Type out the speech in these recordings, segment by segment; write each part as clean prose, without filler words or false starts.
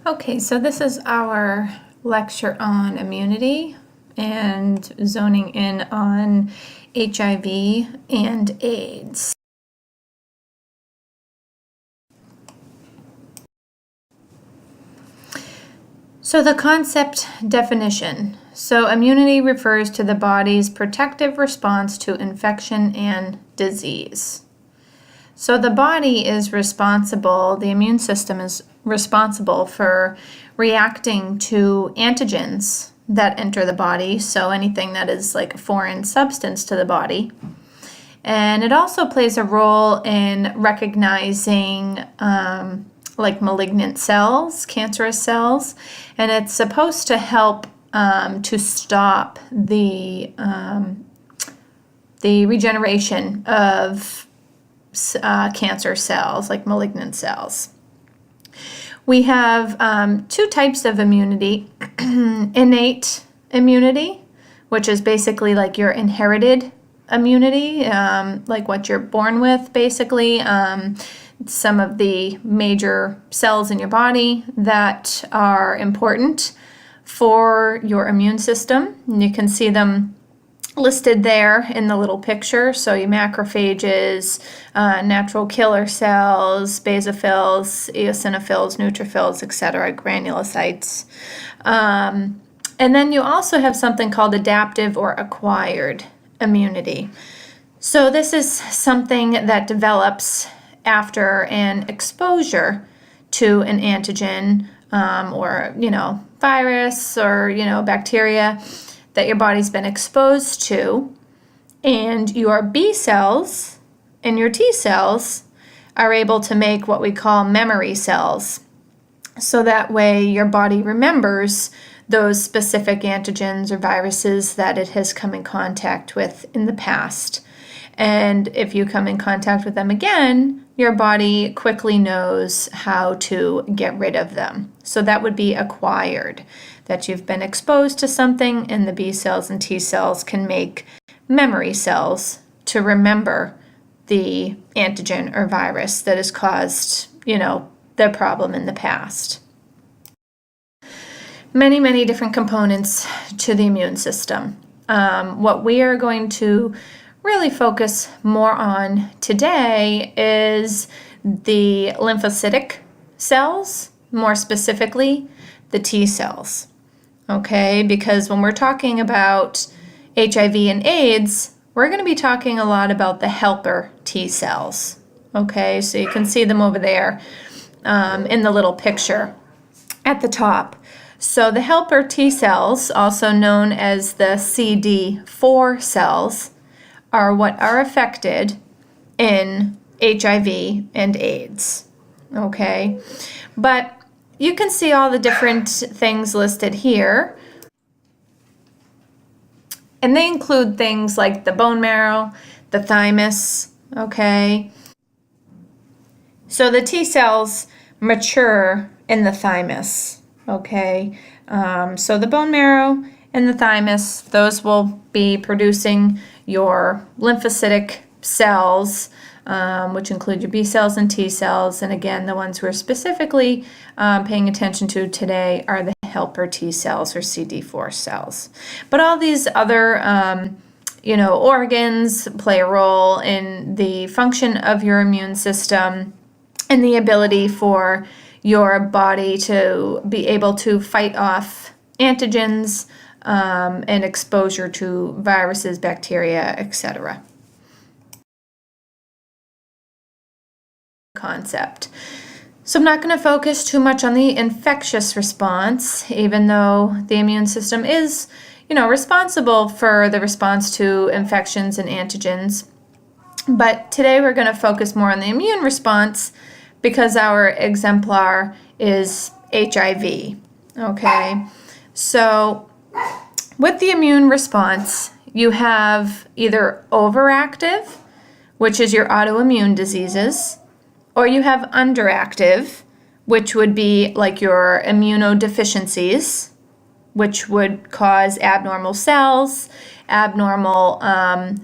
Okay, so this is our lecture on immunity and zoning in on HIV and AIDS. So the concept definition. So immunity refers to the body's protective response to infection and disease. So the body is responsible, the immune system is responsible for reacting to antigens that enter the body, so anything that is like a foreign substance to the body. And it also plays a role in recognizing like malignant cells, cancerous cells, and it's supposed to help to stop the regeneration of cancer cells, like malignant cells. We have two types of immunity. Innate immunity, which is basically like your inherited immunity, like what you're born with, basically. Some of the major cells in your body that are important for your immune system. And you can see them listed there in the little picture. So your macrophages, natural killer cells, basophils, eosinophils, neutrophils, etc., granulocytes. And then you also have something called adaptive or acquired immunity. So this is something that develops after an exposure to an antigen or, virus or, bacteria that your body's been exposed to, and your B cells and your T cells are able to make what we call memory cells. So that way your body remembers those specific antigens or viruses that it has come in contact with in the past. And if you come in contact with them again, your body quickly knows how to get rid of them. So that would be acquired, that you've been exposed to something, and the B cells and T cells can make memory cells to remember the antigen or virus that has caused, the problem in the past. Many, many different components to the immune system. What we are going to really focus more on today is the lymphocytic cells, more specifically the T cells. Okay, because when we're talking about HIV and AIDS, we're going to be talking a lot about the helper T cells. Okay, so you can see them over there in the little picture at the top. So the helper T cells, also known as the CD4 cells, are what are affected in HIV and AIDS. Okay, but you can see all the different things listed here. And they include things like the bone marrow, the thymus, okay? So the T cells mature in the thymus, okay? So the bone marrow and the thymus, those will be producing your lymphocytic cells, which include your B cells and T cells. And again, the ones we're specifically paying attention to today are the helper T cells or CD4 cells. But all these other, organs play a role in the function of your immune system and the ability for your body to be able to fight off antigens and exposure to viruses, bacteria, etc. Concept. So I'm not going to focus too much on the infectious response, even though the immune system is, responsible for the response to infections and antigens. But today we're going to focus more on the immune response because our exemplar is HIV. Okay, so with the immune response, you have either overactive, which is your autoimmune diseases, or you have underactive, which would be like your immunodeficiencies, which would cause abnormal cells, abnormal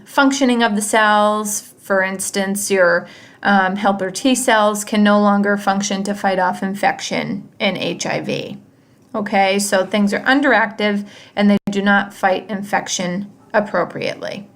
functioning of the cells. For instance, your Helper T cells can no longer function to fight off infection in HIV. Okay, so things are underactive and they do not fight infection appropriately.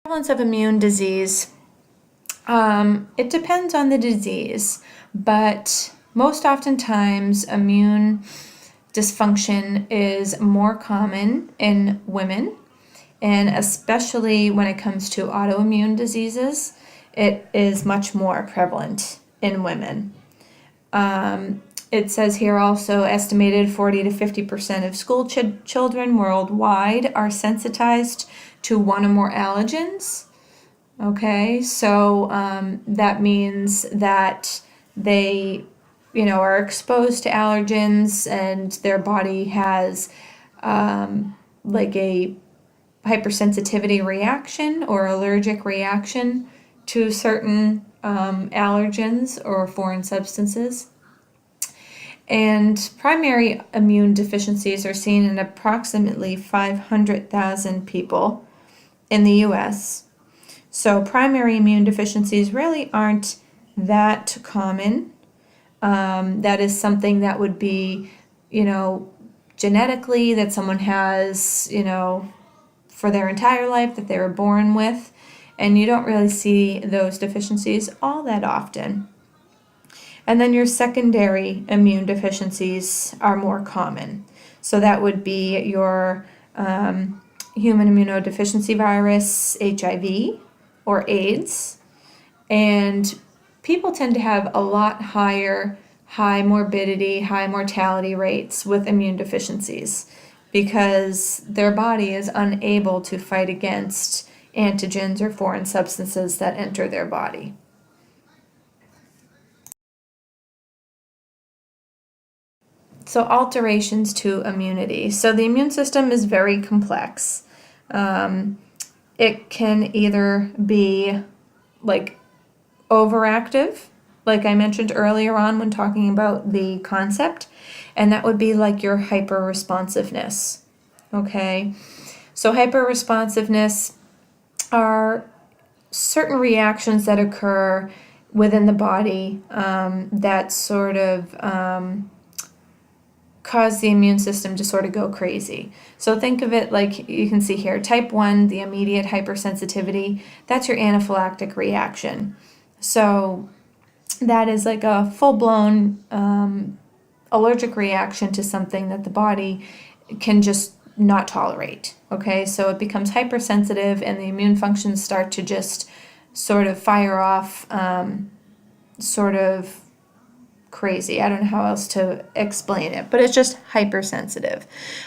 Prevalence of immune disease. It depends on the disease, but most oftentimes immune dysfunction is more common in women, and especially when it comes to autoimmune diseases, it is much more prevalent in women. It says here also estimated 40 to 50% of school children worldwide are sensitized to one or more allergens. Okay, so that means that they, are exposed to allergens and their body has like a hypersensitivity reaction or allergic reaction to certain allergens or foreign substances. And primary immune deficiencies are seen in approximately 500,000 people in the US. So primary immune deficiencies really aren't that common. That is something that would be, genetically that someone has, for their entire life that they were born with. And you don't really see those deficiencies all that often. And then your secondary immune deficiencies are more common. So that would be your human immunodeficiency virus, HIV, or AIDS. And people tend to have a lot high morbidity, high mortality rates with immune deficiencies because their body is unable to fight against antigens or foreign substances that enter their body. So alterations to immunity. So the immune system is very complex. It can either be like overactive, like I mentioned earlier on when talking about the concept, and that would be like your hyperresponsiveness. Okay, so hyperresponsiveness are certain reactions that occur within the body that sort of cause the immune system to sort of go crazy. So think of it like you can see here, type 1, the immediate hypersensitivity, that's your anaphylactic reaction. So that is like a full-blown allergic reaction to something that the body can just not tolerate. Okay, so it becomes hypersensitive and the immune functions start to just sort of fire off sort of crazy. I don't know how else to explain it, but it's just hypersensitive.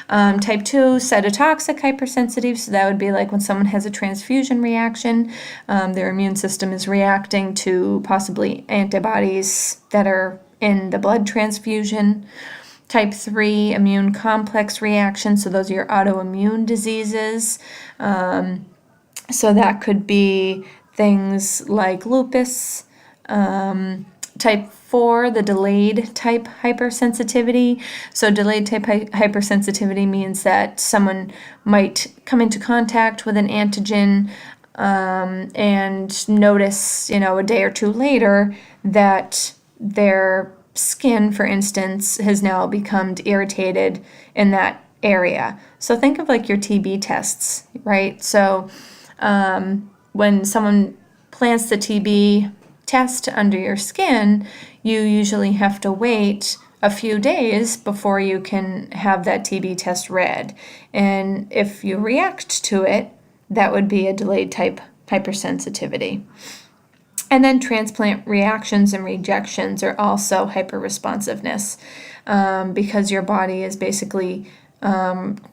Type 2, cytotoxic hypersensitive, so that would be like when someone has a transfusion reaction, their immune system is reacting to possibly antibodies that are in the blood transfusion. Type 3, immune complex reaction, so those are your autoimmune diseases. So that could be things like lupus. Type 4, the delayed type hypersensitivity. So delayed type hypersensitivity means that someone might come into contact with an antigen and notice, a day or two later that their skin, for instance, has now become irritated in that area. So think of like your TB tests, right? So when someone plants the TB test under your skin, you usually have to wait a few days before you can have that TB test read. And if you react to it, that would be a delayed type hypersensitivity. And then transplant reactions and rejections are also hyperresponsiveness because your body is basically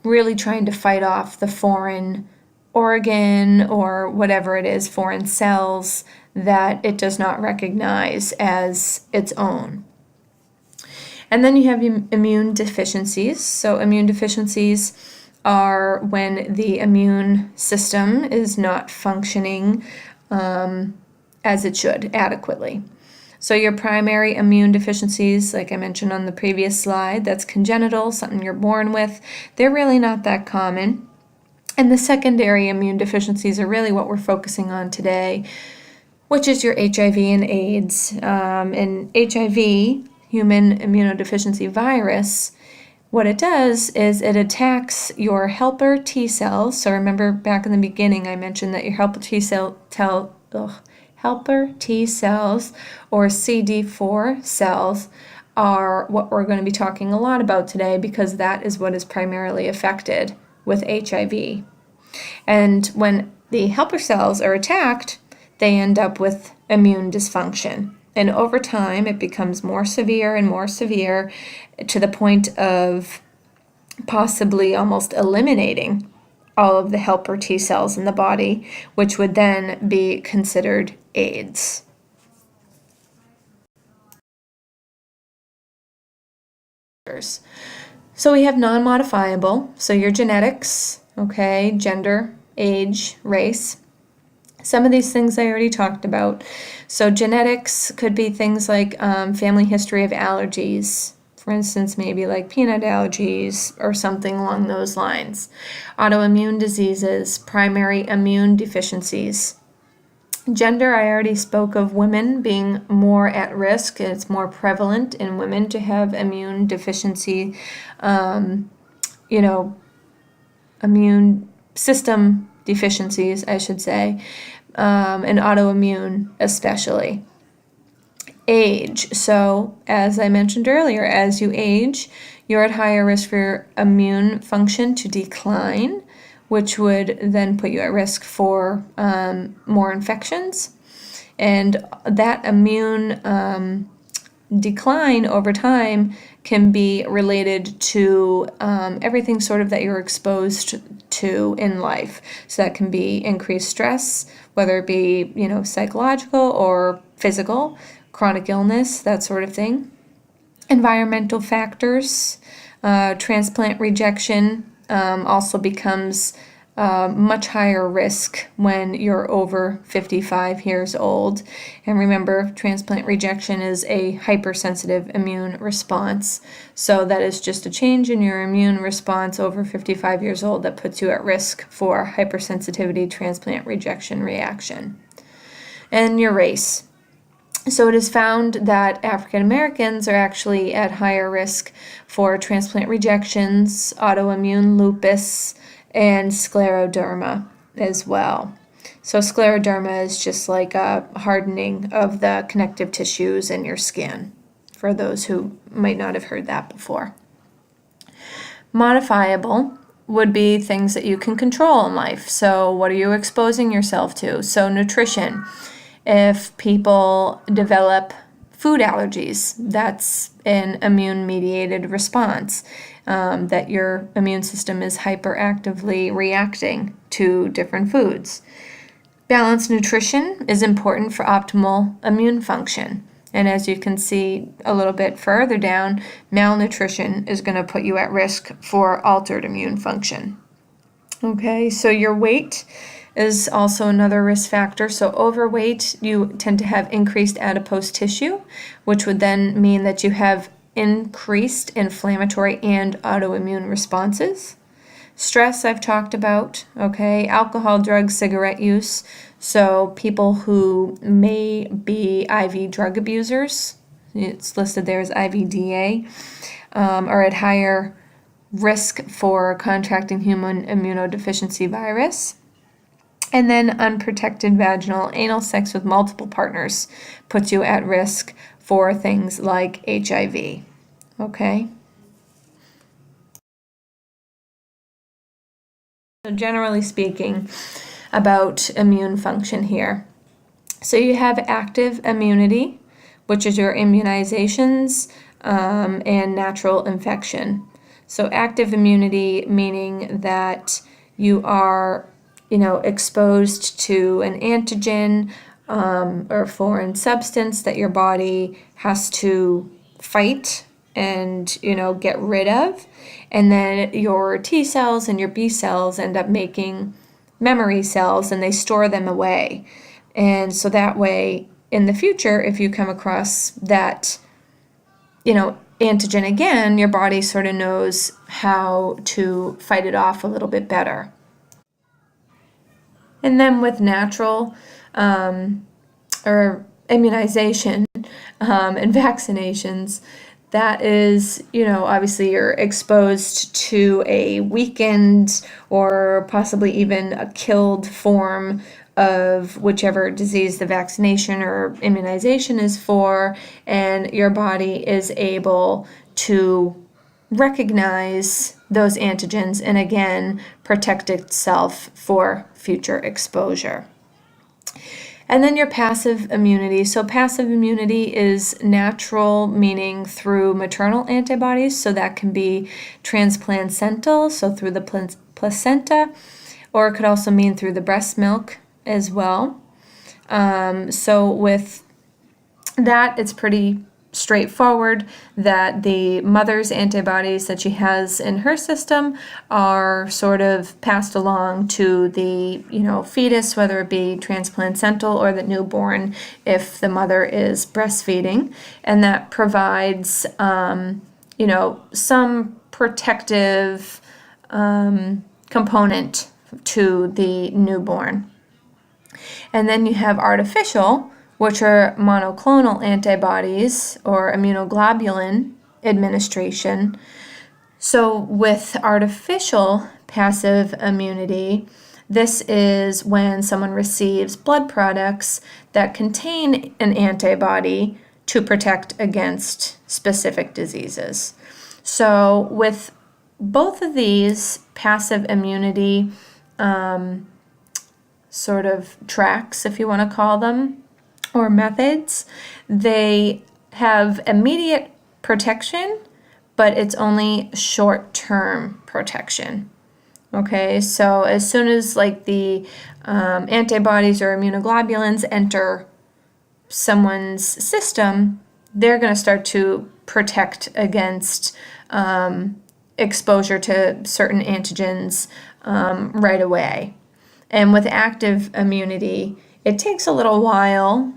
really trying to fight off the foreign organ or whatever it is, foreign cells that it does not recognize as its own. And then you have immune deficiencies. So immune deficiencies are when the immune system is not functioning as it should adequately. So your primary immune deficiencies, like I mentioned on the previous slide, that's congenital, something you're born with. They're really not that common. And the secondary immune deficiencies are really what we're focusing on today, which is your HIV and AIDS. And HIV, human immunodeficiency virus, what it does is it attacks your helper T cells. So remember back in the beginning I mentioned that your helper T cells or CD4 cells are what we're going to be talking a lot about today because that is what is primarily affected with HIV. And when the helper cells are attacked, they end up with immune dysfunction. And over time, it becomes more severe and more severe to the point of possibly almost eliminating all of the helper T cells in the body, which would then be considered AIDS. So we have non-modifiable, so your genetics, okay, gender, age, race. Some of these things I already talked about. So genetics could be things like family history of allergies, for instance, maybe like peanut allergies or something along those lines. Autoimmune diseases, primary immune deficiencies. Gender, I already spoke of women being more at risk. It's more prevalent in women to have immune deficiency, immune system deficiencies, I should say, and autoimmune especially. Age. So, as I mentioned earlier, as you age, you're at higher risk for your immune function to decline, which would then put you at risk for more infections. And that immune decline over time can be related to everything sort of that you're exposed to in life. So that can be increased stress, whether it be, psychological or physical, chronic illness, that sort of thing. Environmental factors, transplant rejection also becomes much higher risk when you're over 55 years old. And remember, transplant rejection is a hypersensitive immune response. So that is just a change in your immune response over 55 years old that puts you at risk for hypersensitivity transplant rejection reaction. And your race. So it is found that African Americans are actually at higher risk for transplant rejections, autoimmune lupus, and scleroderma as well. So scleroderma is just like a hardening of the connective tissues in your skin, for those who might not have heard that before. Modifiable would be things that you can control in life. So what are you exposing yourself to? So nutrition. If people develop food allergies, that's an immune-mediated response, that your immune system is hyperactively reacting to different foods. Balanced nutrition is important for optimal immune function. And as you can see a little bit further down, malnutrition is going to put you at risk for altered immune function. Okay, so your weight is also another risk factor. So overweight, you tend to have increased adipose tissue, which would then mean that you have increased inflammatory and autoimmune responses. Stress, I've talked about, okay? Alcohol, drugs, cigarette use. So people who may be IV drug abusers, it's listed there as IVDA, are at higher risk for contracting human immunodeficiency virus. And then unprotected vaginal anal sex with multiple partners puts you at risk for things like HIV. Okay? So generally speaking, about immune function here. So you have active immunity, which is your immunizations and natural infection. So active immunity meaning that you are exposed to an antigen or foreign substance that your body has to fight and get rid of, and then your T cells and your B cells end up making memory cells and they store them away. And so that way in the future, if you come across that antigen again, your body sort of knows how to fight it off a little bit better. And then with natural or immunization and vaccinations, that is, obviously you're exposed to a weakened or possibly even a killed form of whichever disease the vaccination or immunization is for, and your body is able to recognize those antigens and again protect itself for future exposure. And then your passive immunity. So passive immunity is natural, meaning through maternal antibodies. So that can be transplacental, so through the placenta, or it could also mean through the breast milk as well. So with that, it's pretty straightforward that the mother's antibodies that she has in her system are sort of passed along to the fetus, whether it be transplacental or the newborn if the mother is breastfeeding, and that provides some protective component to the newborn. And then you have artificial, which are monoclonal antibodies or immunoglobulin administration. So with artificial passive immunity, this is when someone receives blood products that contain an antibody to protect against specific diseases. So with both of these passive immunity sort of tracks, if you want to call them, or methods, they have immediate protection, but it's only short-term protection. Okay, so as soon as the antibodies or immunoglobulins enter someone's system, they're going to start to protect against exposure to certain antigens right away. And with active immunity, it takes a little while,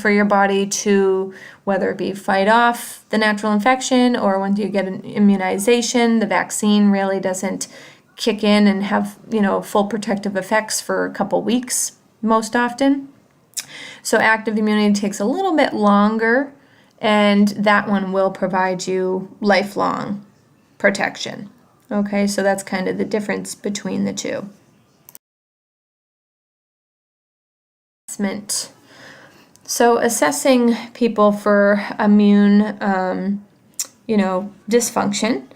for your body to, whether it be fight off the natural infection or when you get an immunization, the vaccine really doesn't kick in and have, full protective effects for a couple weeks most often. So active immunity takes a little bit longer, and that one will provide you lifelong protection. Okay, so that's kind of the difference between the two. So assessing people for immune dysfunction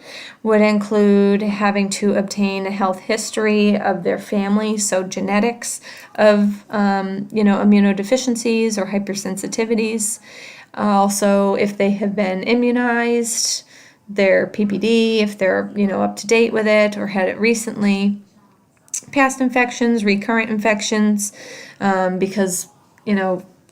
would include having to obtain a health history of their family, so genetics of immunodeficiencies or hypersensitivities. Also, if they have been immunized, their PPD, if they're up to date with it or had it recently. Past infections, recurrent infections, because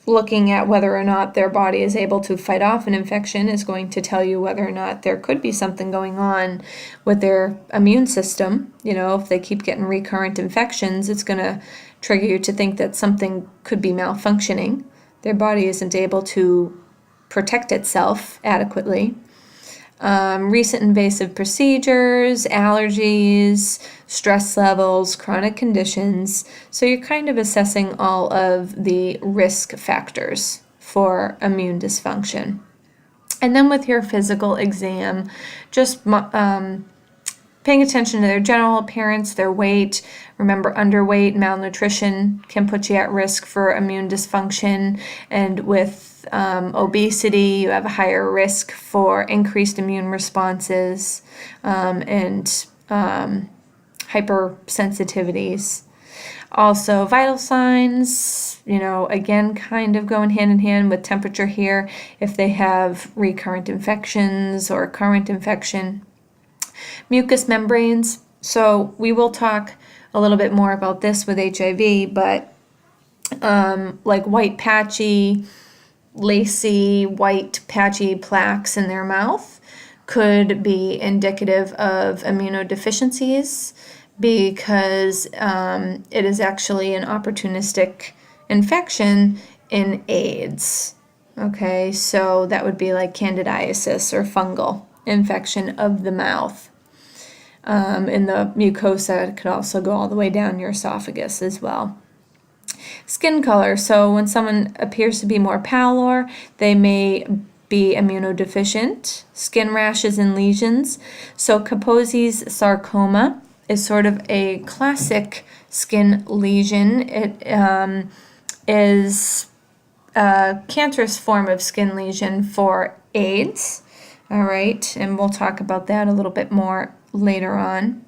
looking at whether or not their body is able to fight off an infection is going to tell you whether or not there could be something going on with their immune system. If they keep getting recurrent infections, it's going to trigger you to think that something could be malfunctioning. Their body isn't able to protect itself adequately. Recent invasive procedures, allergies, stress levels, chronic conditions. So you're kind of assessing all of the risk factors for immune dysfunction. And then with your physical exam, just paying attention to their general appearance, their weight. Remember, underweight, malnutrition can put you at risk for immune dysfunction. And with obesity, you have a higher risk for increased immune responses and hypersensitivities. Also, vital signs, again, kind of going hand in hand with temperature here. If they have recurrent infections or current infection. Mucous membranes. So we will talk a little bit more about this with HIV, but like white patchy, lacy, white patchy plaques in their mouth could be indicative of immunodeficiencies because it is actually an opportunistic infection in AIDS. Okay, so that would be like candidiasis or fungal infection of the mouth. And the mucosa could also go all the way down your esophagus as well. Skin color. So when someone appears to be more pallor, they may be immunodeficient. Skin rashes and lesions. So Kaposi's sarcoma is sort of a classic skin lesion. It is a cancerous form of skin lesion for AIDS. All right, and we'll talk about that a little bit more later on.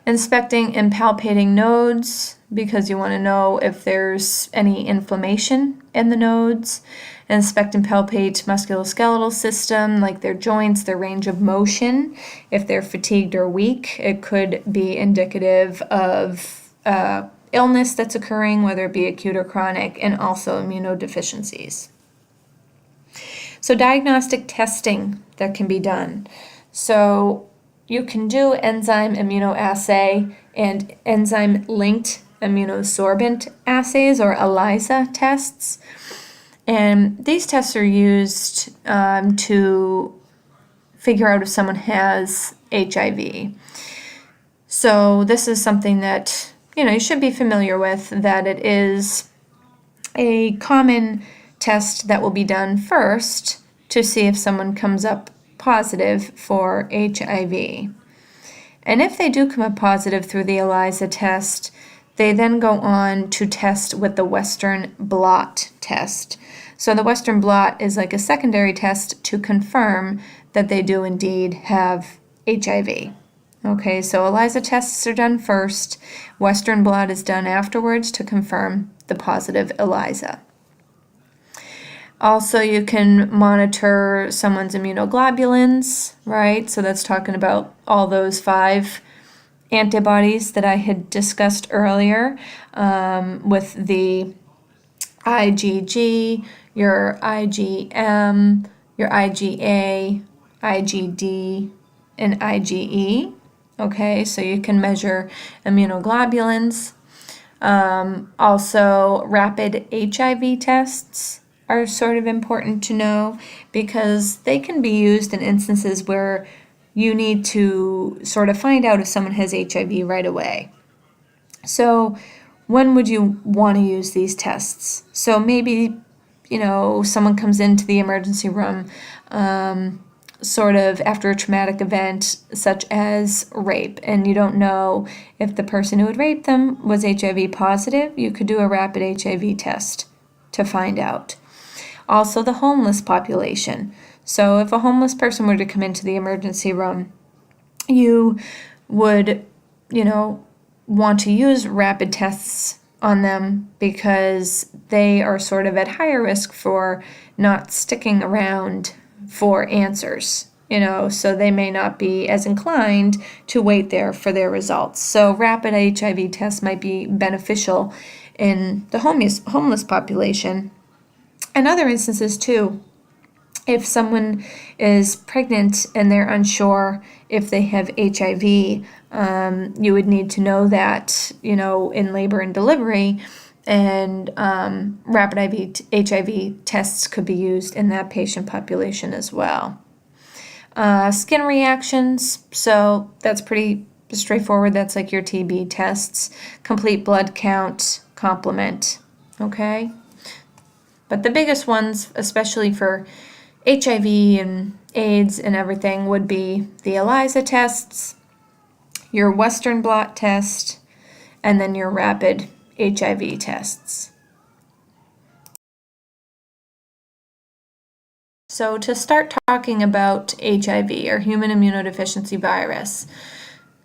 Inspecting and palpating nodes, because you want to know if there's any inflammation in the nodes. Inspect and palpate musculoskeletal system, like their joints, their range of motion. If they're fatigued or weak, it could be indicative of illness that's occurring, whether it be acute or chronic, and also immunodeficiencies. So diagnostic testing that can be done. So you can do enzyme immunoassay and enzyme-linked immunosorbent assays, or ELISA tests. And these tests are used to figure out if someone has HIV. So this is something that you should be familiar with, that it is a common test that will be done first to see if someone comes up positive for HIV. And if they do come up positive through the ELISA test, they then go on to test with the Western blot test. So the Western blot is like a secondary test to confirm that they do indeed have HIV. Okay, so ELISA tests are done first. Western blot is done afterwards to confirm the positive ELISA. Also, you can monitor someone's immunoglobulins, right? So that's talking about all those 5 antibodies that I had discussed earlier, with the IgG, your IgM, your IgA, IgD, and IgE. Okay, so you can measure immunoglobulins. Also, rapid HIV tests are sort of important to know, because they can be used in instances where you need to sort of find out if someone has HIV right away. So when would you want to use these tests? So maybe, someone comes into the emergency room sort of after a traumatic event such as rape, and you don't know if the person who had raped them was HIV positive. You could do a rapid HIV test to find out. Also, the homeless population. So if a homeless person were to come into the emergency room, you would, want to use rapid tests on them, because they are sort of at higher risk for not sticking around for answers, so they may not be as inclined to wait there for their results. So rapid HIV tests might be beneficial in the homeless population. And other instances too, if someone is pregnant and they're unsure if they have HIV, you would need to know that, in labor and delivery, and rapid HIV tests could be used in that patient population as well. Skin reactions, so that's pretty straightforward. That's like your TB tests. Complete blood count, complement, okay? But the biggest ones, especially for HIV and AIDS and everything, would be the ELISA tests, your Western blot test, and then your rapid HIV tests. So to start talking about HIV, or human immunodeficiency virus.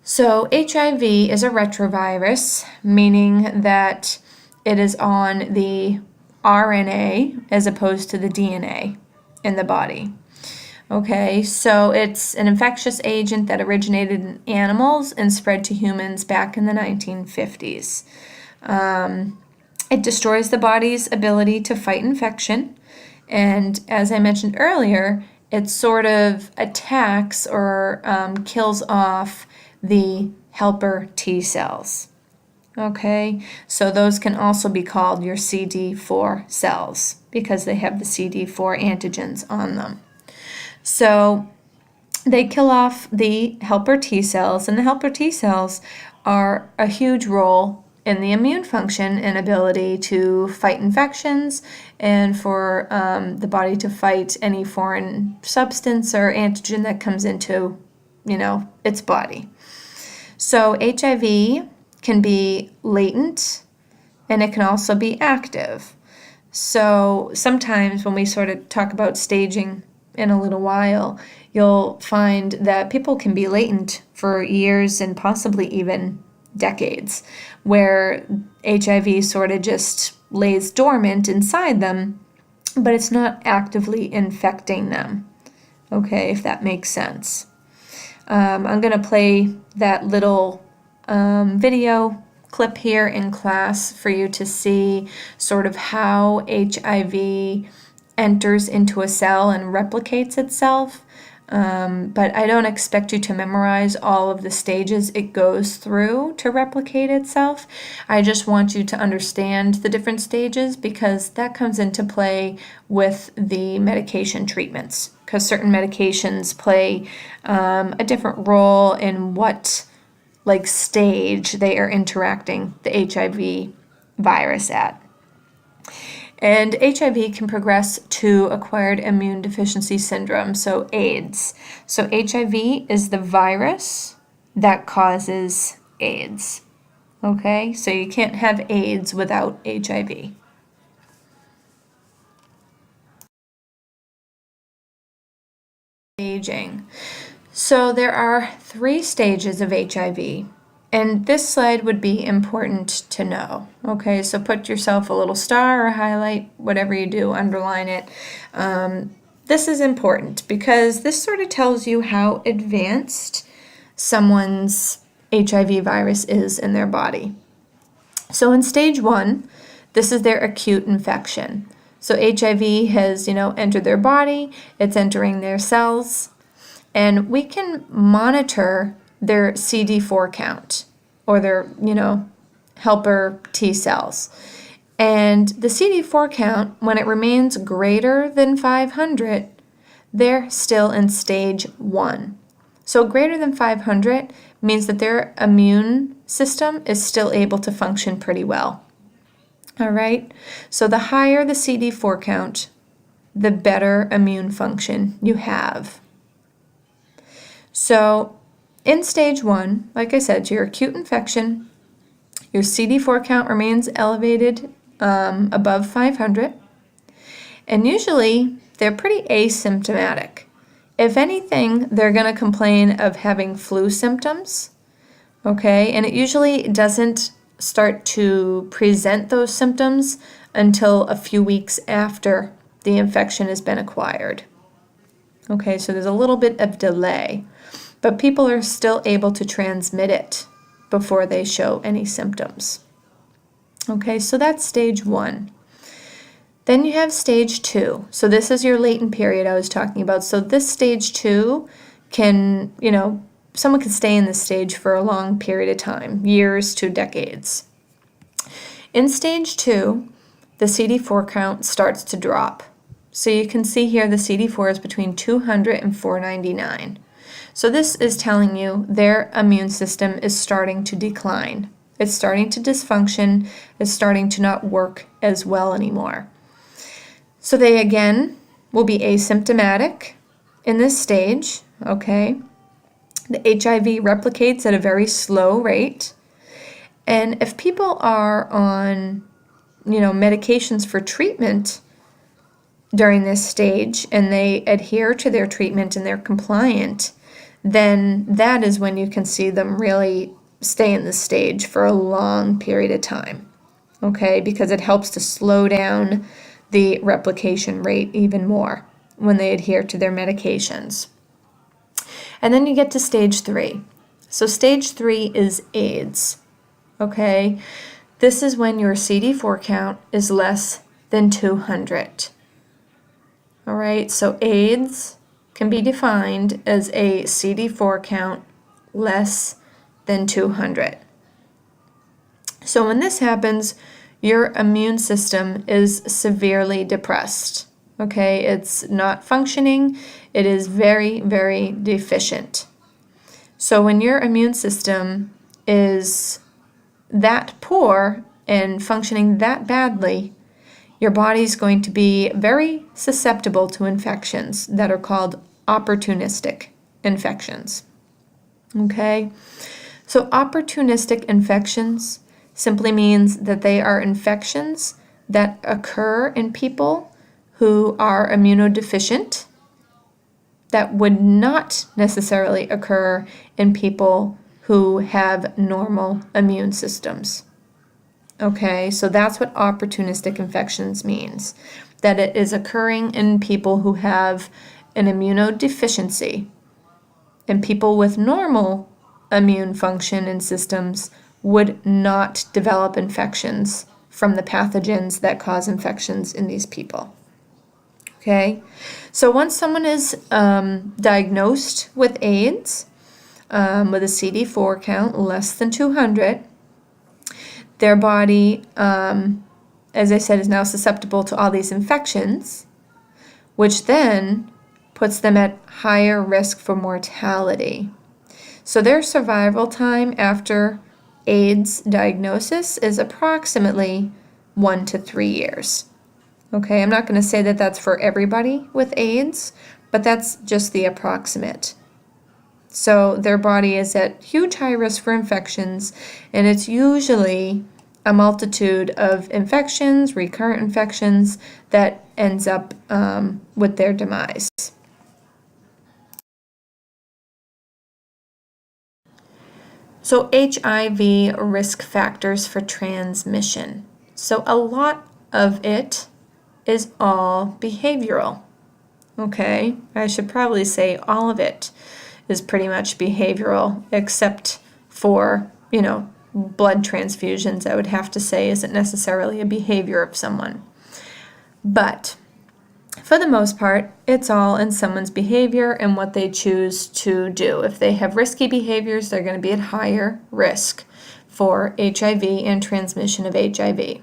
So HIV is a retrovirus, meaning that it is on the RNA as opposed to the DNA in the body. Okay, so it's an infectious agent that originated in animals and spread to humans back in the 1950s. It destroys the body's ability to fight infection, and as I mentioned earlier, it sort of attacks or kills off the helper T cells. Okay, so those can also be called your CD4 cells, because they have the CD4 antigens on them. So they kill off the helper T cells, and the helper T cells are a huge role in the immune function and ability to fight infections, and for the body to fight any foreign substance or antigen that comes into, its body. So HIV can be latent, and it can also be active. So sometimes when we sort of talk about staging in a little while, you'll find that people can be latent for years and possibly even decades, where HIV sort of just lays dormant inside them, but it's not actively infecting them. Okay, if that makes sense. I'm going to play that little video clip here in class for you to see sort of how HIV enters into a cell and replicates itself. But I don't expect you to memorize all of the stages it goes through to replicate itself. I just want you to understand the different stages, because that comes into play with the medication treatments, because certain medications play a different role in what stage they are interacting the HIV virus at. And HIV can progress to acquired immune deficiency syndrome, so AIDS. So HIV is the virus that causes AIDS. Okay, so you can't have AIDS without HIV. Staging. So there are 3 stages of HIV. And this slide would be important to know. Okay, so put yourself a little star or highlight, whatever you do, underline it. This is important because this sort of tells you how advanced someone's HIV virus is in their body. So in stage 1, this is their acute infection. So HIV has, entered their body, it's entering their cells, and we can monitor their CD4 count, or their, helper T cells. And the CD4 count, when it remains greater than 500, they're still in stage 1. So greater than 500 means that their immune system is still able to function pretty well. All right? So the higher the CD4 count, the better immune function you have. So in stage 1, like I said, your acute infection, your CD4 count remains elevated above 500, and usually they're pretty asymptomatic. If anything, they're going to complain of having flu symptoms, okay, and it usually doesn't start to present those symptoms until a few weeks after the infection has been acquired. Okay, so there's a little bit of delay, but people are still able to transmit it before they show any symptoms. Okay, so that's stage 1. Then you have stage 2. So this is your latent period I was talking about. So this stage 2 can, someone can stay in this stage for a long period of time, years to decades. In stage 2, the CD4 count starts to drop. So you can see here the CD4 is between 200 and 499. So this is telling you their immune system is starting to decline. It's starting to dysfunction. It's starting to not work as well anymore. So they again will be asymptomatic in this stage, okay? The HIV replicates at a very slow rate. And if people are on, medications for treatment during this stage and they adhere to their treatment and they're compliant, then that is when you can see them really stay in this stage for a long period of time, okay? Because it helps to slow down the replication rate even more when they adhere to their medications. And then you get to stage 3. So stage 3 is AIDS, okay? This is when your CD4 count is less than 200. All right, so AIDS can be defined as a CD4 count less than 200. So when this happens, your immune system is severely depressed. Okay, it's not functioning. It is very, very deficient. So when your immune system is that poor and functioning that badly, your body's going to be very susceptible to infections that are called opportunistic infections. Okay? So opportunistic infections simply means that they are infections that occur in people who are immunodeficient that would not necessarily occur in people who have normal immune systems. Okay, so that's what opportunistic infections means, that it is occurring in people who have an immunodeficiency, and people with normal immune function and systems would not develop infections from the pathogens that cause infections in these people. Okay, so once someone is diagnosed with AIDS, with a CD4 count less than 200, their body, as I said, is now susceptible to all these infections, which then puts them at higher risk for mortality. So their survival time after AIDS diagnosis is approximately 1 to 3 years. Okay, I'm not going to say that that's for everybody with AIDS, but that's just the approximate. So their body is at huge high risk for infections, and it's usually a multitude of infections, recurrent infections, that ends up with their demise. So HIV risk factors for transmission. So a lot of it is all behavioral. Okay, I should probably say all of it is pretty much behavioral, except for, blood transfusions, I would have to say, isn't necessarily a behavior of someone. But for the most part, it's all in someone's behavior and what they choose to do. If they have risky behaviors, they're going to be at higher risk for HIV and transmission of HIV.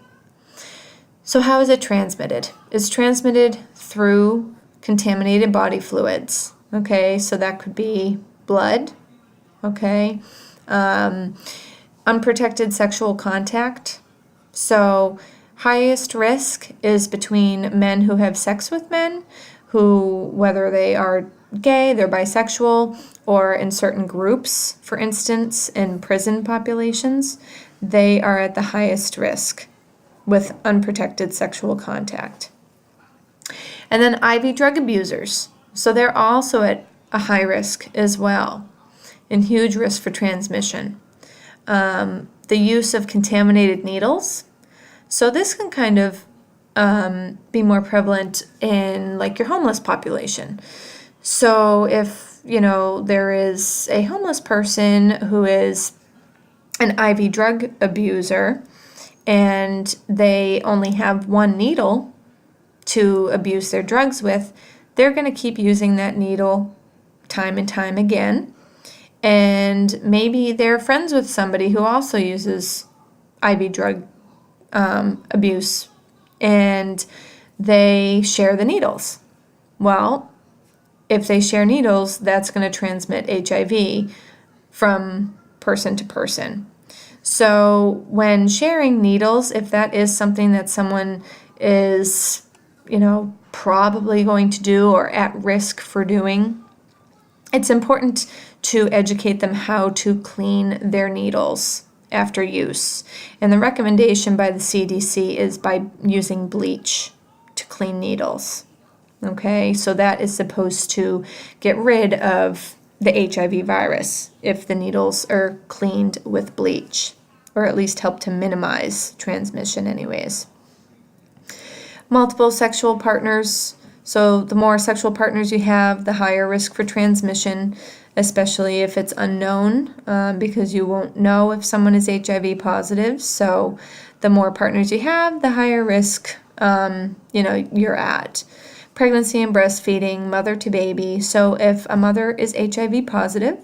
So how is it transmitted? It's transmitted through contaminated body fluids. Okay, so that could be blood, okay, unprotected sexual contact. So highest risk is between men who have sex with men, who, whether they are gay, they're bisexual, or in certain groups, for instance, in prison populations, they are at the highest risk with unprotected sexual contact. And then IV drug abusers. So they're also at a high risk as well, and huge risk for transmission. The use of contaminated needles. So this can kind of be more prevalent in like your homeless population. So if, there is a homeless person who is an IV drug abuser and they only have one needle to abuse their drugs with, they're going to keep using that needle time and time again. And maybe they're friends with somebody who also uses IV drug abuse, and they share the needles. Well, if they share needles, that's going to transmit HIV from person to person. So when sharing needles, if that is something that someone is, probably going to do or at risk for doing, it's important to educate them how to clean their needles after use. And the recommendation by the CDC is by using bleach to clean needles. Okay, so that is supposed to get rid of the HIV virus if the needles are cleaned with bleach, or at least help to minimize transmission anyways. Multiple sexual partners. So the more sexual partners you have, the higher risk for transmission, especially if it's unknown, because you won't know if someone is HIV positive. So the more partners you have, the higher risk you're at. Pregnancy and breastfeeding, mother to baby. So if a mother is HIV positive,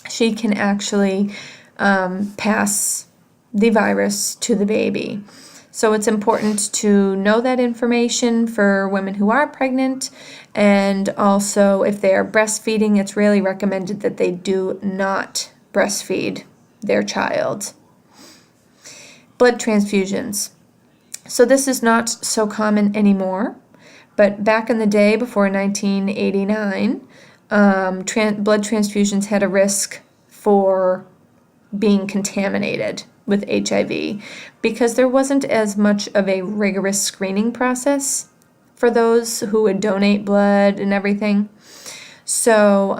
she can actually pass the virus to the baby. So it's important to know that information for women who are pregnant, and also if they are breastfeeding, it's really recommended that they do not breastfeed their child. Blood transfusions. So this is not so common anymore, but back in the day before 1989, blood transfusions had a risk for being contaminated with HIV because there wasn't as much of a rigorous screening process for those who would donate blood and everything. So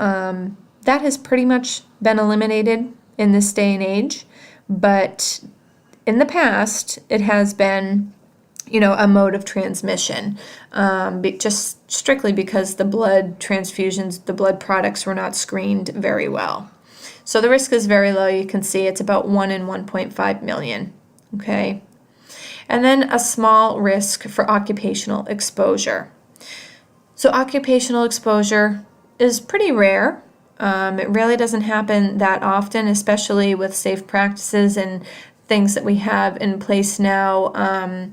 that has pretty much been eliminated in this day and age, but in the past, it has been, a mode of transmission, just strictly because the blood transfusions, the blood products were not screened very well. So the risk is very low. You can see it's about 1 in 1.5 million, okay? And then a small risk for occupational exposure. So occupational exposure is pretty rare. It really doesn't happen that often, especially with safe practices and things that we have in place now,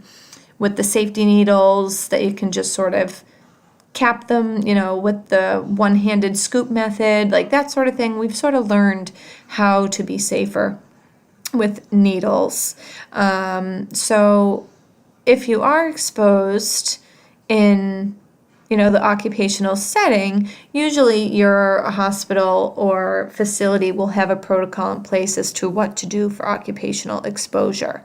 with the safety needles that you can just sort of cap them, with the one-handed scoop method, like that sort of thing. We've sort of learned how to be safer with needles. So if you are exposed in the occupational setting, usually your hospital or facility will have a protocol in place as to what to do for occupational exposure.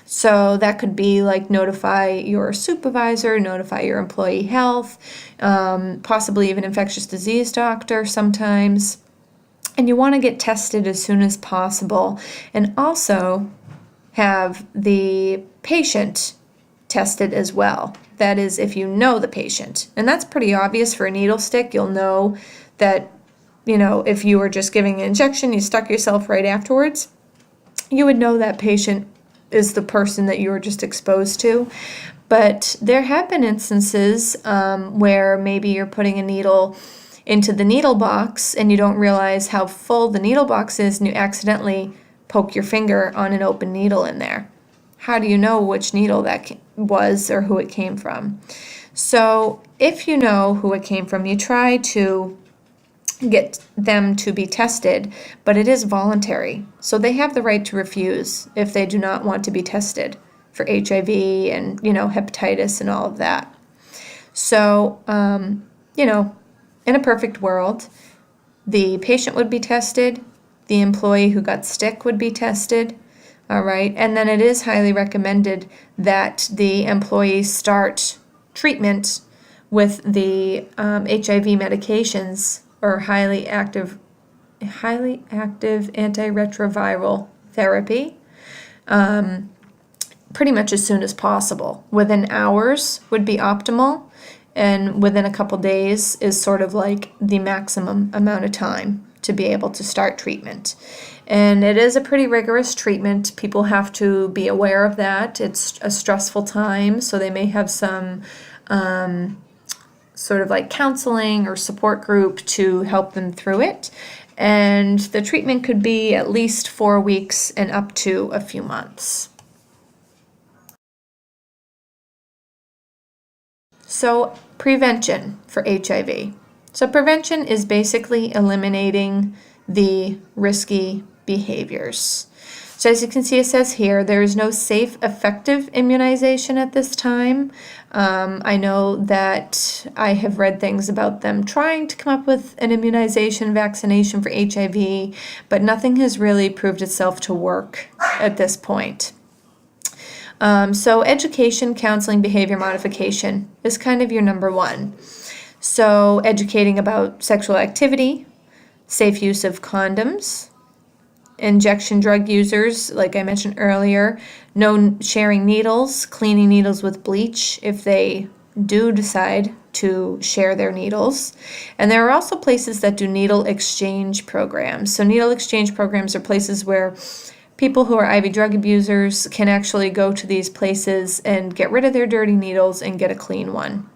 So that could be like notify your supervisor, notify your employee health, possibly even infectious disease doctor sometimes. And you want to get tested as soon as possible, and also have the patient tested as well. That is, if you know the patient. And that's pretty obvious for a needle stick. You'll know that, if you were just giving an injection, you stuck yourself right afterwards, you would know that patient is the person that you were just exposed to. But there have been instances where maybe you're putting a needle into the needle box and you don't realize how full the needle box is, and you accidentally poke your finger on an open needle in there. How do you know which needle that was or who it came from? So if you know who it came from, you try to get them to be tested, but it is voluntary. So they have the right to refuse if they do not want to be tested for HIV and, hepatitis and all of that. So, in a perfect world, the patient would be tested, the employee who got sick would be tested, all right? And then it is highly recommended that the employees start treatment with the HIV medications or highly active antiretroviral therapy pretty much as soon as possible. Within hours would be optimal, and within a couple days is sort of like the maximum amount of time to be able to start treatment. And it is a pretty rigorous treatment. People have to be aware of that. It's a stressful time, so they may have some sort of like counseling or support group to help them through it. And the treatment could be at least 4 weeks and up to a few months. So prevention for HIV. So prevention is basically eliminating the risky behaviors. So as you can see, it says here, there is no safe, effective immunization at this time. I know that I have read things about them trying to come up with an immunization vaccination for HIV, but nothing has really proved itself to work at this point. So education, counseling, behavior modification is kind of your number one. So educating about sexual activity, safe use of condoms, injection drug users, like I mentioned earlier, no sharing needles, cleaning needles with bleach if they do decide to share their needles. And there are also places that do needle exchange programs. So needle exchange programs are places where people who are IV drug abusers can actually go to these places and get rid of their dirty needles and get a clean one.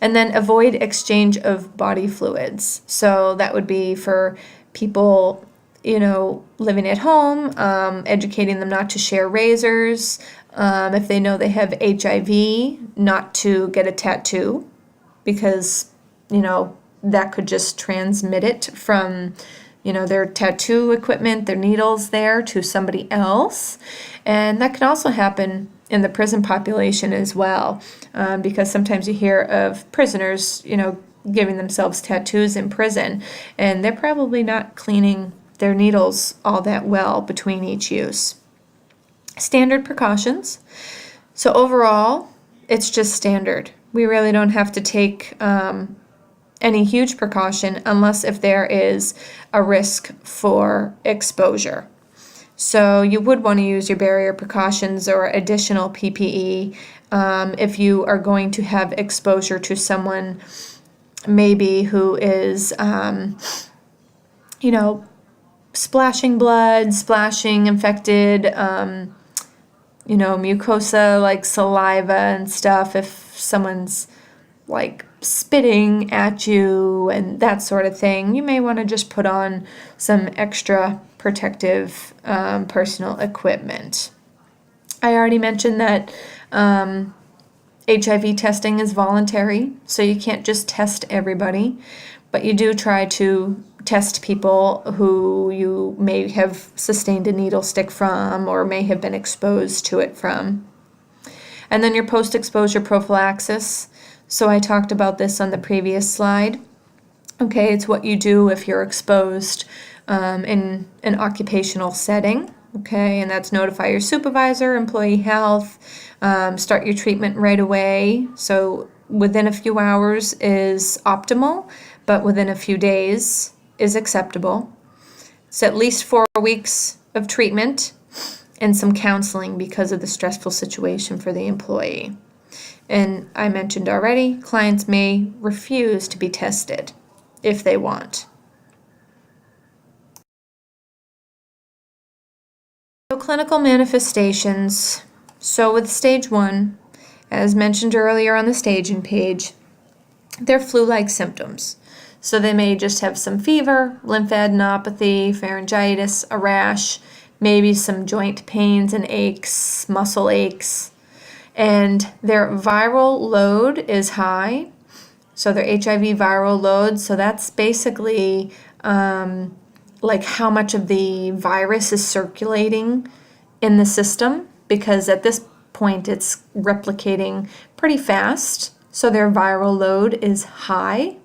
And then avoid exchange of body fluids. So that would be for people, living at home, educating them not to share razors. If they know they have HIV, not to get a tattoo, because, that could just transmit it from, their tattoo equipment, their needles there to somebody else. And that can also happen in the prison population as well, because sometimes you hear of prisoners, giving themselves tattoos in prison, and they're probably not cleaning their needles all that well between each use. Standard precautions. So overall, it's just standard. We really don't have to take any huge precaution unless if there is a risk for exposure. So you would want to use your barrier precautions or additional PPE if you are going to have exposure to someone maybe who is, splashing blood, splashing infected, mucosa like saliva and stuff. If someone's like spitting at you and that sort of thing, you may want to just put on some extra protective personal equipment. I already mentioned that HIV testing is voluntary, so you can't just test everybody, but you do try to test people who you may have sustained a needle stick from or may have been exposed to it from. And then your post-exposure prophylaxis. So I talked about this on the previous slide. Okay, it's what you do if you're exposed in an occupational setting. Okay, and that's notify your supervisor, employee health, start your treatment right away. So within a few hours is optimal, but within a few days is acceptable. It's at least 4 weeks of treatment and some counseling because of the stressful situation for the employee. And I mentioned already, clients may refuse to be tested if they want. So clinical manifestations. So with stage 1, as mentioned earlier on the staging page, they're flu-like symptoms. So they may just have some fever, lymphadenopathy, pharyngitis, a rash, maybe some joint pains and aches, muscle aches, and their viral load is high. So their HIV viral load, so that's basically like how much of the virus is circulating in the system, because at this point it's replicating pretty fast. So their viral load is high,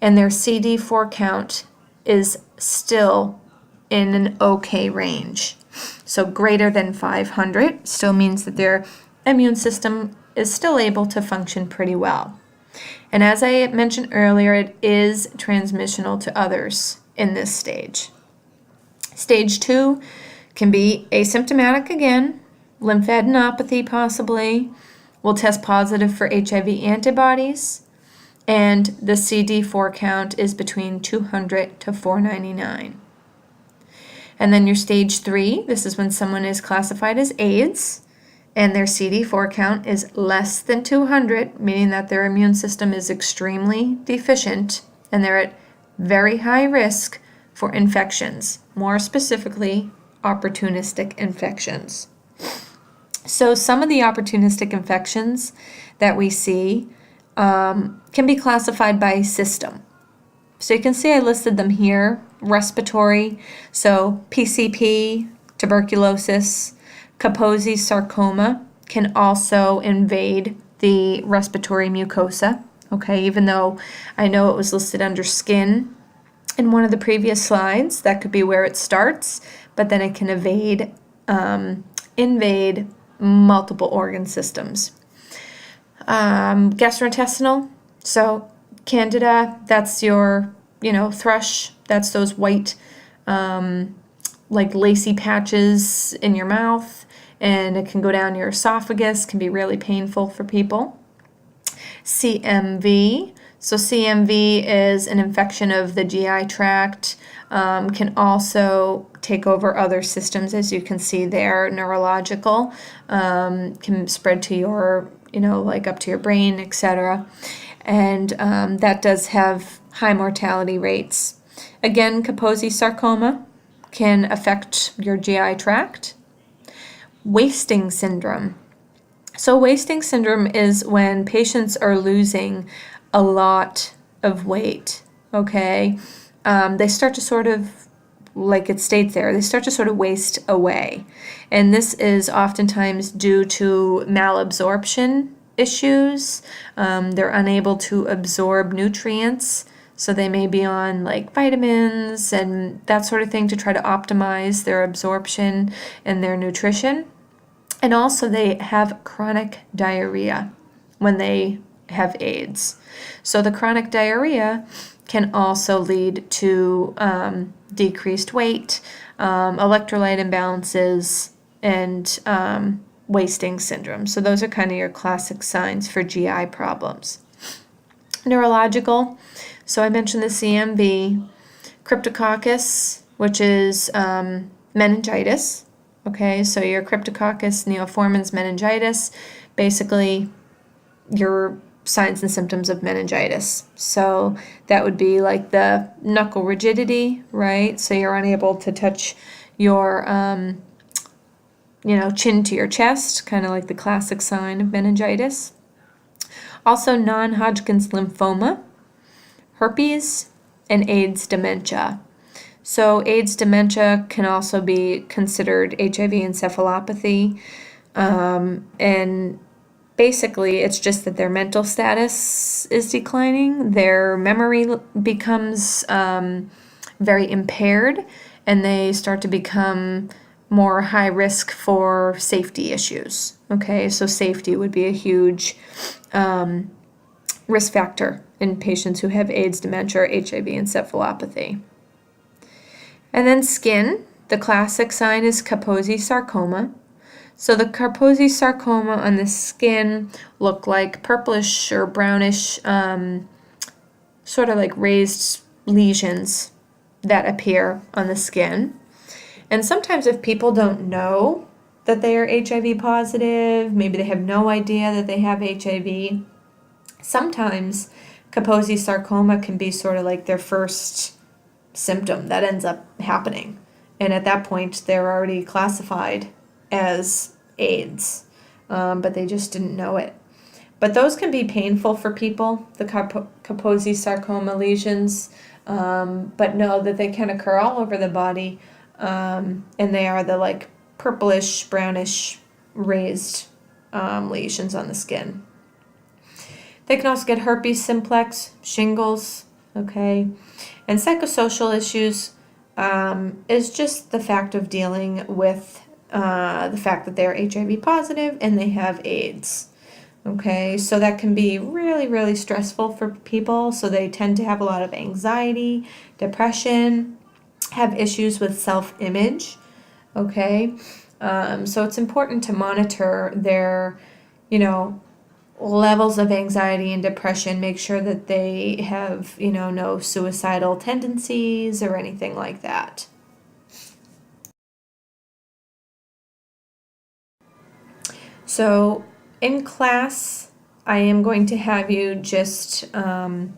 and their CD4 count is still in an okay range. So greater than 500 still means that their immune system is still able to function pretty well. And as I mentioned earlier, it is transmissional to others in this stage. Stage 2 can be asymptomatic again, lymphadenopathy possibly, will test positive for HIV antibodies, and the CD4 count is between 200 to 499. And then your stage 3, this is when someone is classified as AIDS, and their CD4 count is less than 200, meaning that their immune system is extremely deficient, and they're at very high risk for infections, more specifically, opportunistic infections. So some of the opportunistic infections that we see can be classified by system. So you can see I listed them here. Respiratory, so PCP, tuberculosis, Kaposi sarcoma can also invade the respiratory mucosa. Okay, even though I know it was listed under skin in one of the previous slides, that could be where it starts, but then it can invade multiple organ systems. Gastrointestinal, so Candida, that's your, thrush, that's those white, like lacy patches in your mouth, and it can go down your esophagus, can be really painful for people. CMV, so CMV is an infection of the GI tract, can also take over other systems, as you can see there, neurological, can spread to your, like up to your brain, etc. And that does have high mortality rates. Again, Kaposi sarcoma can affect your GI tract. Wasting syndrome. So wasting syndrome is when patients are losing a lot of weight, okay? They start to sort of, like it states there, they start to sort of waste away. And this is oftentimes due to malabsorption issues. They're unable to absorb nutrients, so they may be on like vitamins and that sort of thing to try to optimize their absorption and their nutrition. And also they have chronic diarrhea when they have AIDS. So the chronic diarrhea can also lead to decreased weight, electrolyte imbalances, and wasting syndrome. So those are kind of your classic signs for GI problems. Neurological, so I mentioned the CMV, cryptococcus, which is meningitis. Okay, so your cryptococcus neoformans meningitis, basically your signs and symptoms of meningitis. So that would be like the knuckle rigidity, right? So you're unable to touch your chin to your chest, kind of like the classic sign of meningitis. Also non-Hodgkin's lymphoma, herpes, and AIDS dementia. So AIDS dementia can also be considered HIV encephalopathy, and basically it's just that their mental status is declining, their memory becomes very impaired, and they start to become more high risk for safety issues. Okay, so safety would be a huge risk factor in patients who have AIDS dementia or HIV encephalopathy. And then skin, the classic sign is Kaposi sarcoma. So the Kaposi sarcoma on the skin look like purplish or brownish, sort of like raised lesions that appear on the skin. And sometimes if people don't know that they are HIV positive, maybe they have no idea that they have HIV, sometimes Kaposi sarcoma can be sort of like their first symptom that ends up happening. And at that point, they're already classified as AIDS, but they just didn't know it. But those can be painful for people, the Kaposi sarcoma lesions, but know that they can occur all over the body, and they are the like purplish, brownish, raised lesions on the skin. They can also get herpes simplex, shingles, okay? And psychosocial issues is just the fact of dealing with the fact that they're HIV positive and they have AIDS. Okay, so that can be really, really stressful for people. So they tend to have a lot of anxiety, depression, have issues with self-image. Okay, so it's important to monitor their, levels of anxiety and depression, make sure that they have, no suicidal tendencies or anything like that. So in class, I am going to have you just, put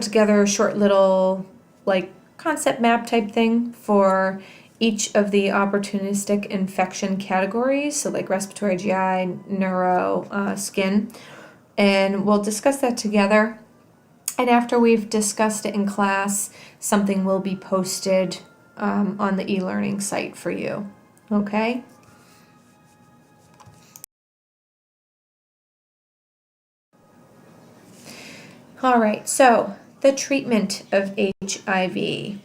together a short little like concept map type thing for each of the opportunistic infection categories, so like respiratory, GI, neuro, skin, and we'll discuss that together. And after we've discussed it in class, something will be posted on the e-learning site for you. Okay? All right, so the treatment of HIV.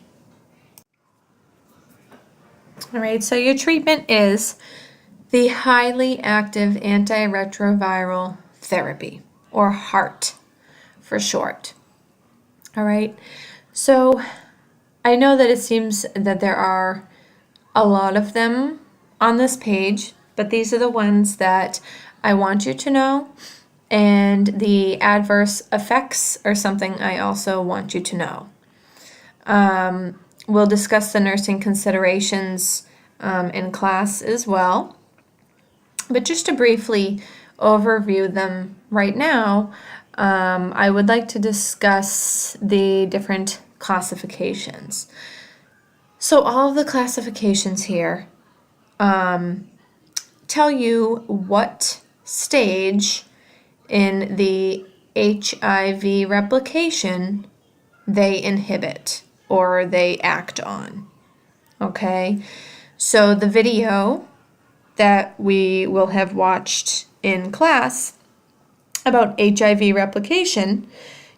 All right, so your treatment is the highly active antiretroviral therapy, or HAART for short. All right, so I know that it seems that there are a lot of them on this page, but these are the ones that I want you to know, and the adverse effects are something I also want you to know. We'll discuss the nursing considerations in class as well. But just to briefly overview them right now, I would like to discuss the different classifications. So all of the classifications here tell you what stage in the HIV replication they inhibit or they act on. Okay, so the video that we will have watched in class about HIV replication,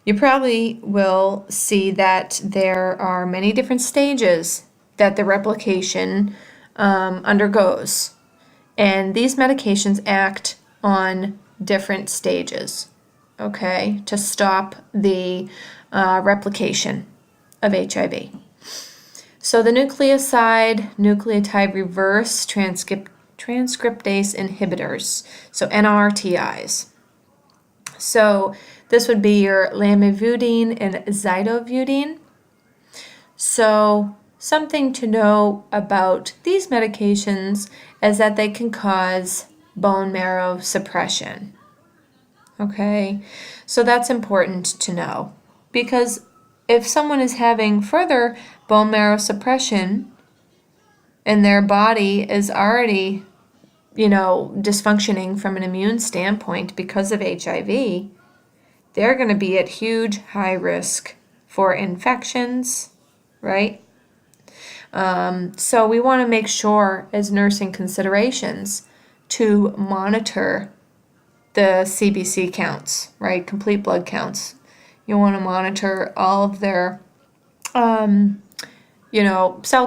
you probably will see that there are many different stages that the replication undergoes. And these medications act on different stages, okay, to stop the replication of HIV. So the nucleotide reverse transcriptase inhibitors, so NRTIs. So this would be your lamivudine and zidovudine. So something to know about these medications is that they can cause bone marrow suppression. Okay, so that's important to know, because if someone is having further bone marrow suppression and their body is already, dysfunctioning from an immune standpoint because of HIV, they're going to be at huge high risk for infections, right? So we want to make sure, as nursing considerations, to monitor the CBC counts, right? Complete blood counts. You want to monitor all of their, cell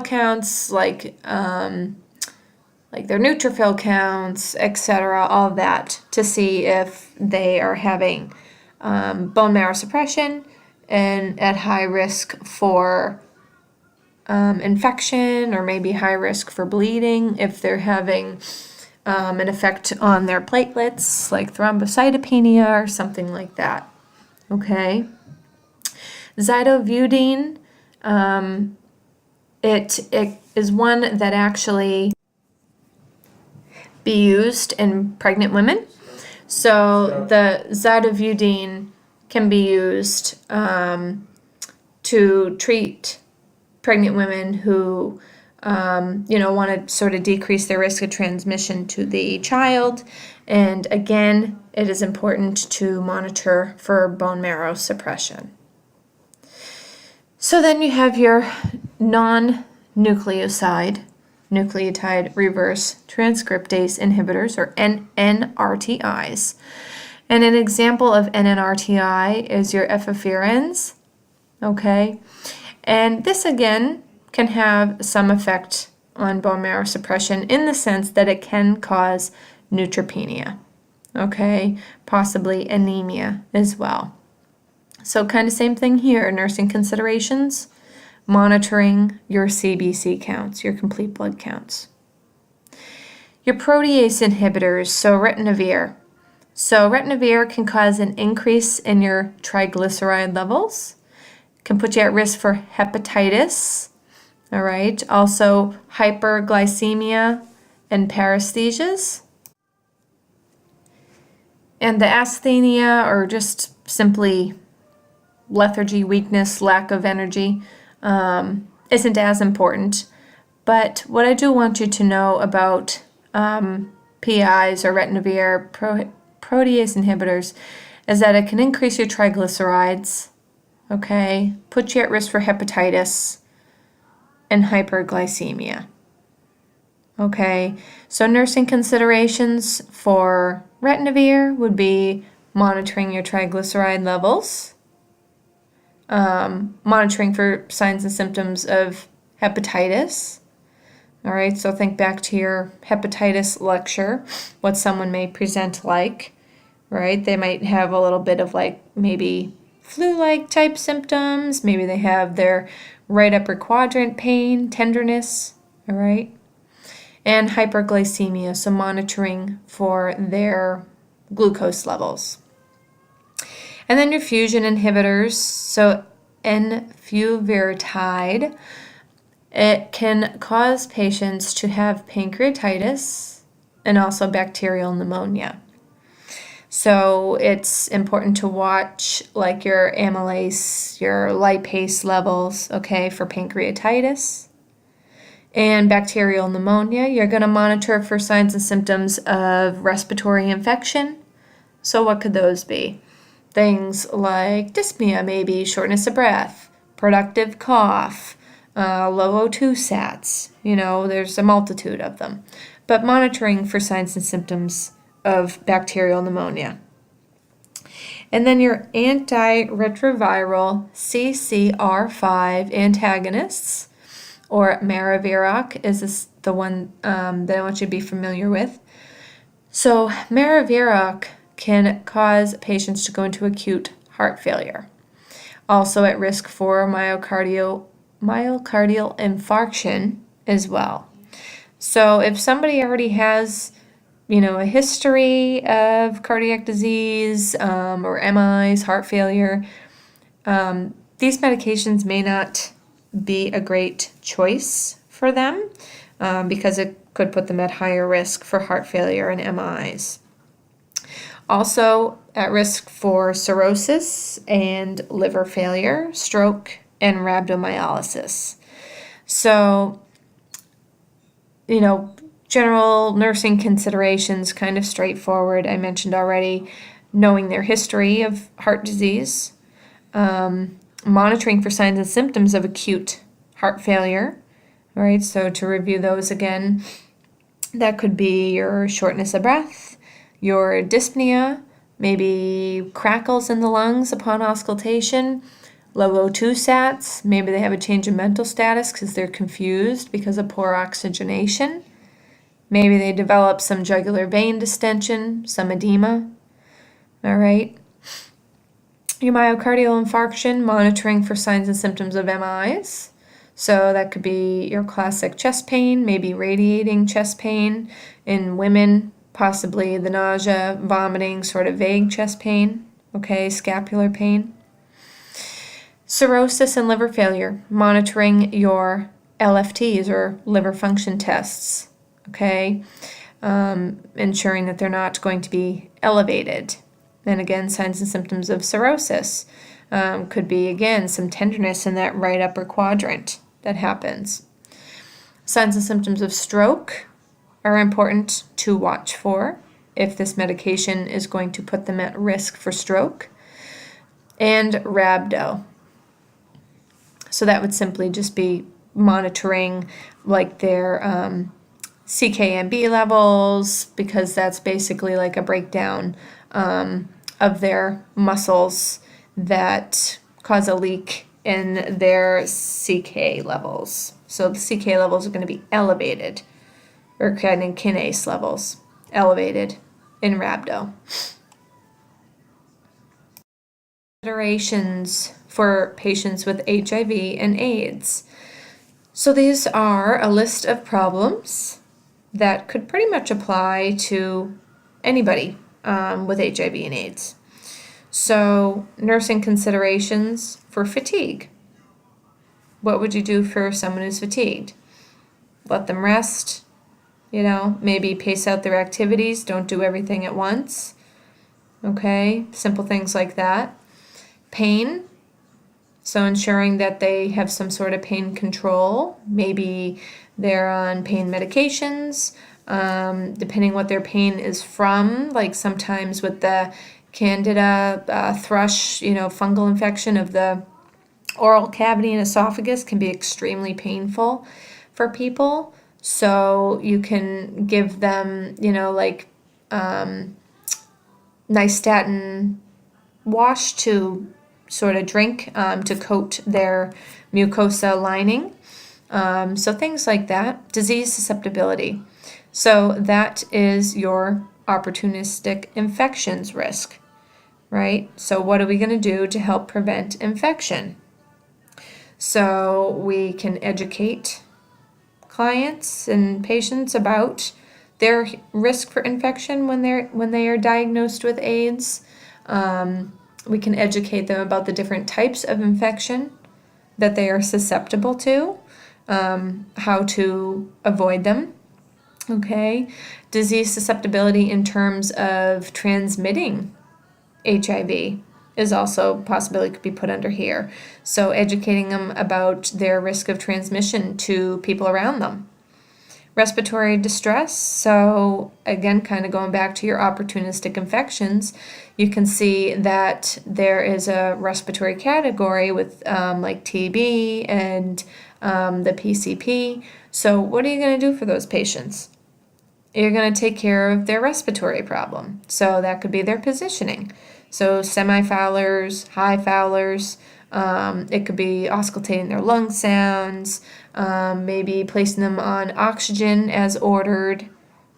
counts, like their neutrophil counts, etc., all of that, to see if they are having bone marrow suppression and at high risk for infection, or maybe high risk for bleeding if they're having an effect on their platelets, like thrombocytopenia or something like that. Okay. Zidovudine, it is one that actually be used in pregnant women. So the zidovudine can be used to treat pregnant women who want to sort of decrease their risk of transmission to the child. And again, it is important to monitor for bone marrow suppression. So then you have your non-nucleotide reverse transcriptase inhibitors, or NRTIs. And an example of NRTI is your efavirenz, okay? And this again can have some effect on bone marrow suppression in the sense that it can cause neutropenia, okay? Possibly anemia as well. So kind of same thing here, nursing considerations, monitoring your CBC counts, your complete blood counts. Your protease inhibitors, so ritonavir. So ritonavir can cause an increase in your triglyceride levels, can put you at risk for hepatitis, all right, also hyperglycemia and paresthesias. And the asthenia, or just simply lethargy, weakness, lack of energy, isn't as important. But what I do want you to know about PIs, or ritonavir, protease inhibitors, is that it can increase your triglycerides, okay, put you at risk for hepatitis and hyperglycemia. Okay, so nursing considerations for ritonavir would be monitoring your triglyceride levels, monitoring for signs and symptoms of hepatitis. All right, so think back to your hepatitis lecture, what someone may present like, right? They might have a little bit of maybe flu-like type symptoms. Maybe they have their right upper quadrant pain, tenderness, all right? And hyperglycemia, so monitoring for their glucose levels. And then your fusion inhibitors, so enfuvirtide, it can cause patients to have pancreatitis and also bacterial pneumonia. So it's important to watch your amylase, your lipase levels, okay, for pancreatitis. And bacterial pneumonia, you're going to monitor for signs and symptoms of respiratory infection. So what could those be? Things like dyspnea, maybe shortness of breath, productive cough, low O2 sats. There's a multitude of them. But monitoring for signs and symptoms of bacterial pneumonia. And then your antiretroviral CCR5 antagonists, or Maraviroc, is the one that I want you to be familiar with. So Maraviroc can cause patients to go into acute heart failure. Also at risk for myocardial infarction as well. So if somebody already has, a history of cardiac disease or MIs, heart failure, these medications may not be a great choice for them because it could put them at higher risk for heart failure and MIs. Also at risk for cirrhosis and liver failure, stroke, and rhabdomyolysis. So, general nursing considerations, kind of straightforward. I mentioned already knowing their history of heart disease, monitoring for signs and symptoms of acute heart failure. All right, so to review those again, that could be your shortness of breath, your dyspnea, maybe crackles in the lungs upon auscultation, low O2 sats, maybe they have a change in mental status because they're confused because of poor oxygenation. Maybe they develop some jugular vein distension, some edema. All right. Your myocardial infarction, monitoring for signs and symptoms of MIs. So that could be your classic chest pain, maybe radiating chest pain in women, possibly the nausea, vomiting, sort of vague chest pain, okay, scapular pain. Cirrhosis and liver failure, monitoring your LFTs or liver function tests, okay, ensuring that they're not going to be elevated. And again, signs and symptoms of cirrhosis could be, again, some tenderness in that right upper quadrant that happens. Signs and symptoms of stroke are important to watch for if this medication is going to put them at risk for stroke. And rhabdo. So that would simply just be monitoring like their CKMB levels, because that's basically like a breakdown of their muscles that cause a leak in their CK levels. So the CK levels are going to be elevated, or creatine kinase levels elevated in rhabdo. Considerations for patients with HIV and AIDS. So these are a list of problems that could pretty much apply to anybody with HIV and AIDS. So nursing considerations for fatigue. What would you do for someone who's fatigued? Let them rest, maybe pace out their activities, don't do everything at once. Okay, simple things like that. Pain, so ensuring that they have some sort of pain control. Maybe they're on pain medications, depending what their pain is from. Like sometimes with the Candida thrush, fungal infection of the oral cavity and esophagus can be extremely painful for people. So you can give them, nystatin wash to sort of drink to coat their mucosa lining. So things like that. Disease susceptibility. So that is your opportunistic infections risk, right? So what are we going to do to help prevent infection? So we can educate clients and patients about their risk for infection when they are diagnosed with AIDS. We can educate them about the different types of infection that they are susceptible to, how to avoid them. Okay, disease susceptibility in terms of transmitting HIV is also a possibility could be put under here. So educating them about their risk of transmission to people around them. Respiratory distress, so again, kind of going back to your opportunistic infections, you can see that there is a respiratory category with like TB and the PCP. So what are you going to do for those patients? You're going to take care of their respiratory problem. So that could be their positioning. So semi-Fowlers, high Fowlers, it could be auscultating their lung sounds, maybe placing them on oxygen as ordered,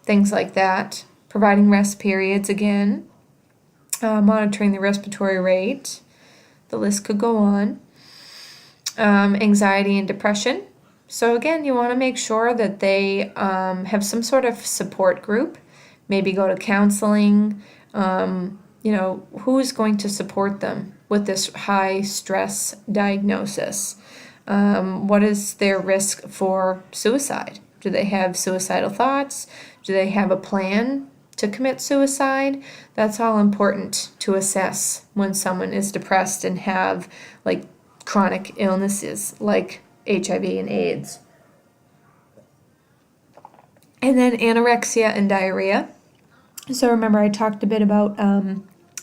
things like that. Providing rest periods again. monitoring the respiratory rate. The list could go on. Anxiety and depression. So again, you want to make sure that they have some sort of support group, maybe go to counseling. Who's going to support them with this high stress diagnosis? What is their risk for suicide? Do they have suicidal thoughts? Do they have a plan to commit suicide? That's all important to assess when someone is depressed and have like chronic illnesses like HIV and AIDS. And then anorexia and diarrhea. So remember I talked a bit about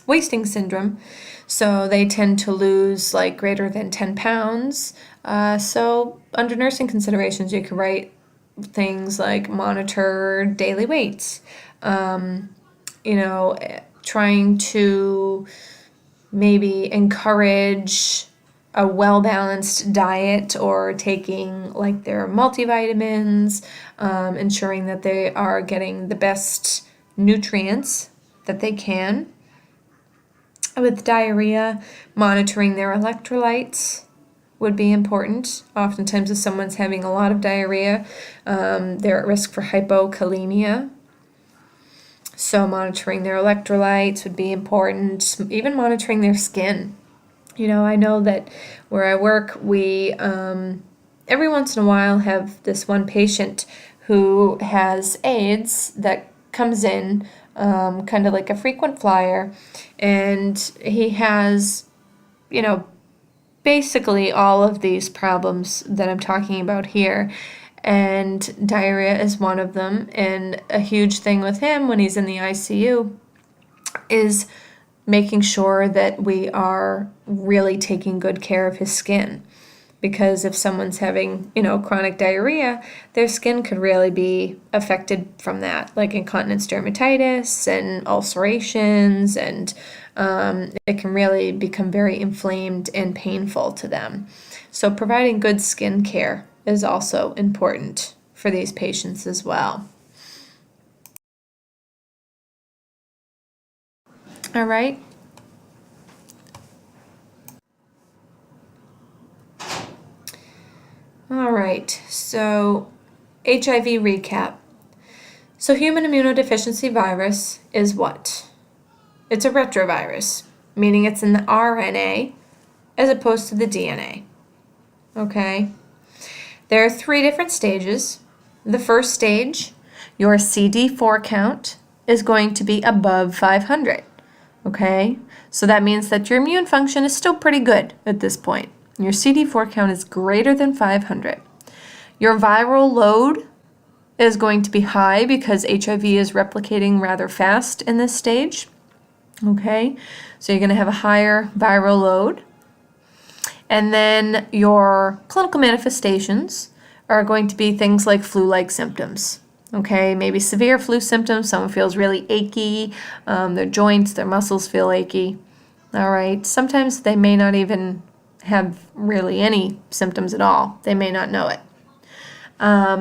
wasting syndrome. So they tend to lose like greater than 10 pounds. So under nursing considerations, you could write things like monitor daily weights, trying to maybe encourage a well-balanced diet or taking like their multivitamins, ensuring that they are getting the best nutrients that they can. With diarrhea, monitoring their electrolytes would be important. Oftentimes if someone's having a lot of diarrhea, they're at risk for hypokalemia. So monitoring their electrolytes would be important. Even monitoring their skin. I know that where I work, we every once in a while have this one patient who has AIDS that comes in, kind of like a frequent flyer, and he has, basically all of these problems that I'm talking about here, and diarrhea is one of them. And a huge thing with him when he's in the ICU is making sure that we are really taking good care of his skin. Because if someone's having, chronic diarrhea, their skin could really be affected from that, like incontinence dermatitis and ulcerations, and it can really become very inflamed and painful to them. So providing good skin care is also important for these patients as well. All right. All right, so HIV recap. So human immunodeficiency virus is what? It's a retrovirus, meaning it's in the RNA as opposed to the DNA. Okay? There are 3 different stages. The first stage, your CD4 count is going to be above 500. Okay? So that means that your immune function is still pretty good at this point. Your CD4 count is greater than 500. Your viral load is going to be high because HIV is replicating rather fast in this stage. Okay, so you're going to have a higher viral load. And then your clinical manifestations are going to be things like flu-like symptoms. Okay, maybe severe flu symptoms. Someone feels really achy. Their joints, their muscles feel achy. All right, sometimes they may not even have really any symptoms at all. They may not know it.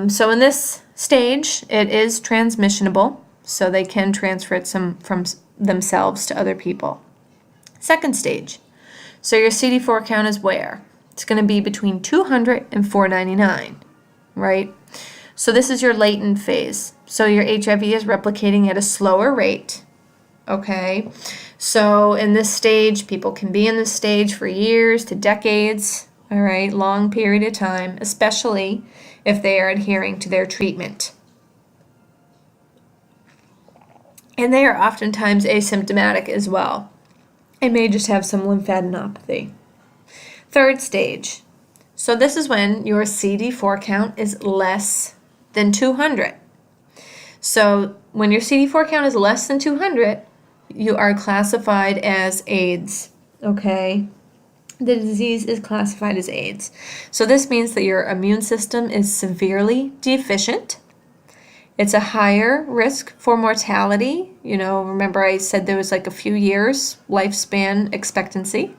So in this stage, it is transmissionable, so they can transfer it from themselves to other people. Second stage, so your CD4 count is where? It's going to be between 200 and 499, right? So this is your latent phase. So your HIV is replicating at a slower rate, okay? So in this stage, people can be in this stage for years to decades, all right, long period of time, especially if they are adhering to their treatment. And they are oftentimes asymptomatic as well. It may just have some lymphadenopathy. Third stage. So this is when your CD4 count is less than 200. So when your CD4 count is less than 200, you are classified as AIDS, okay? The disease is classified as AIDS. So this means that your immune system is severely deficient. It's a higher risk for mortality. Remember I said there was like a few years lifespan expectancy.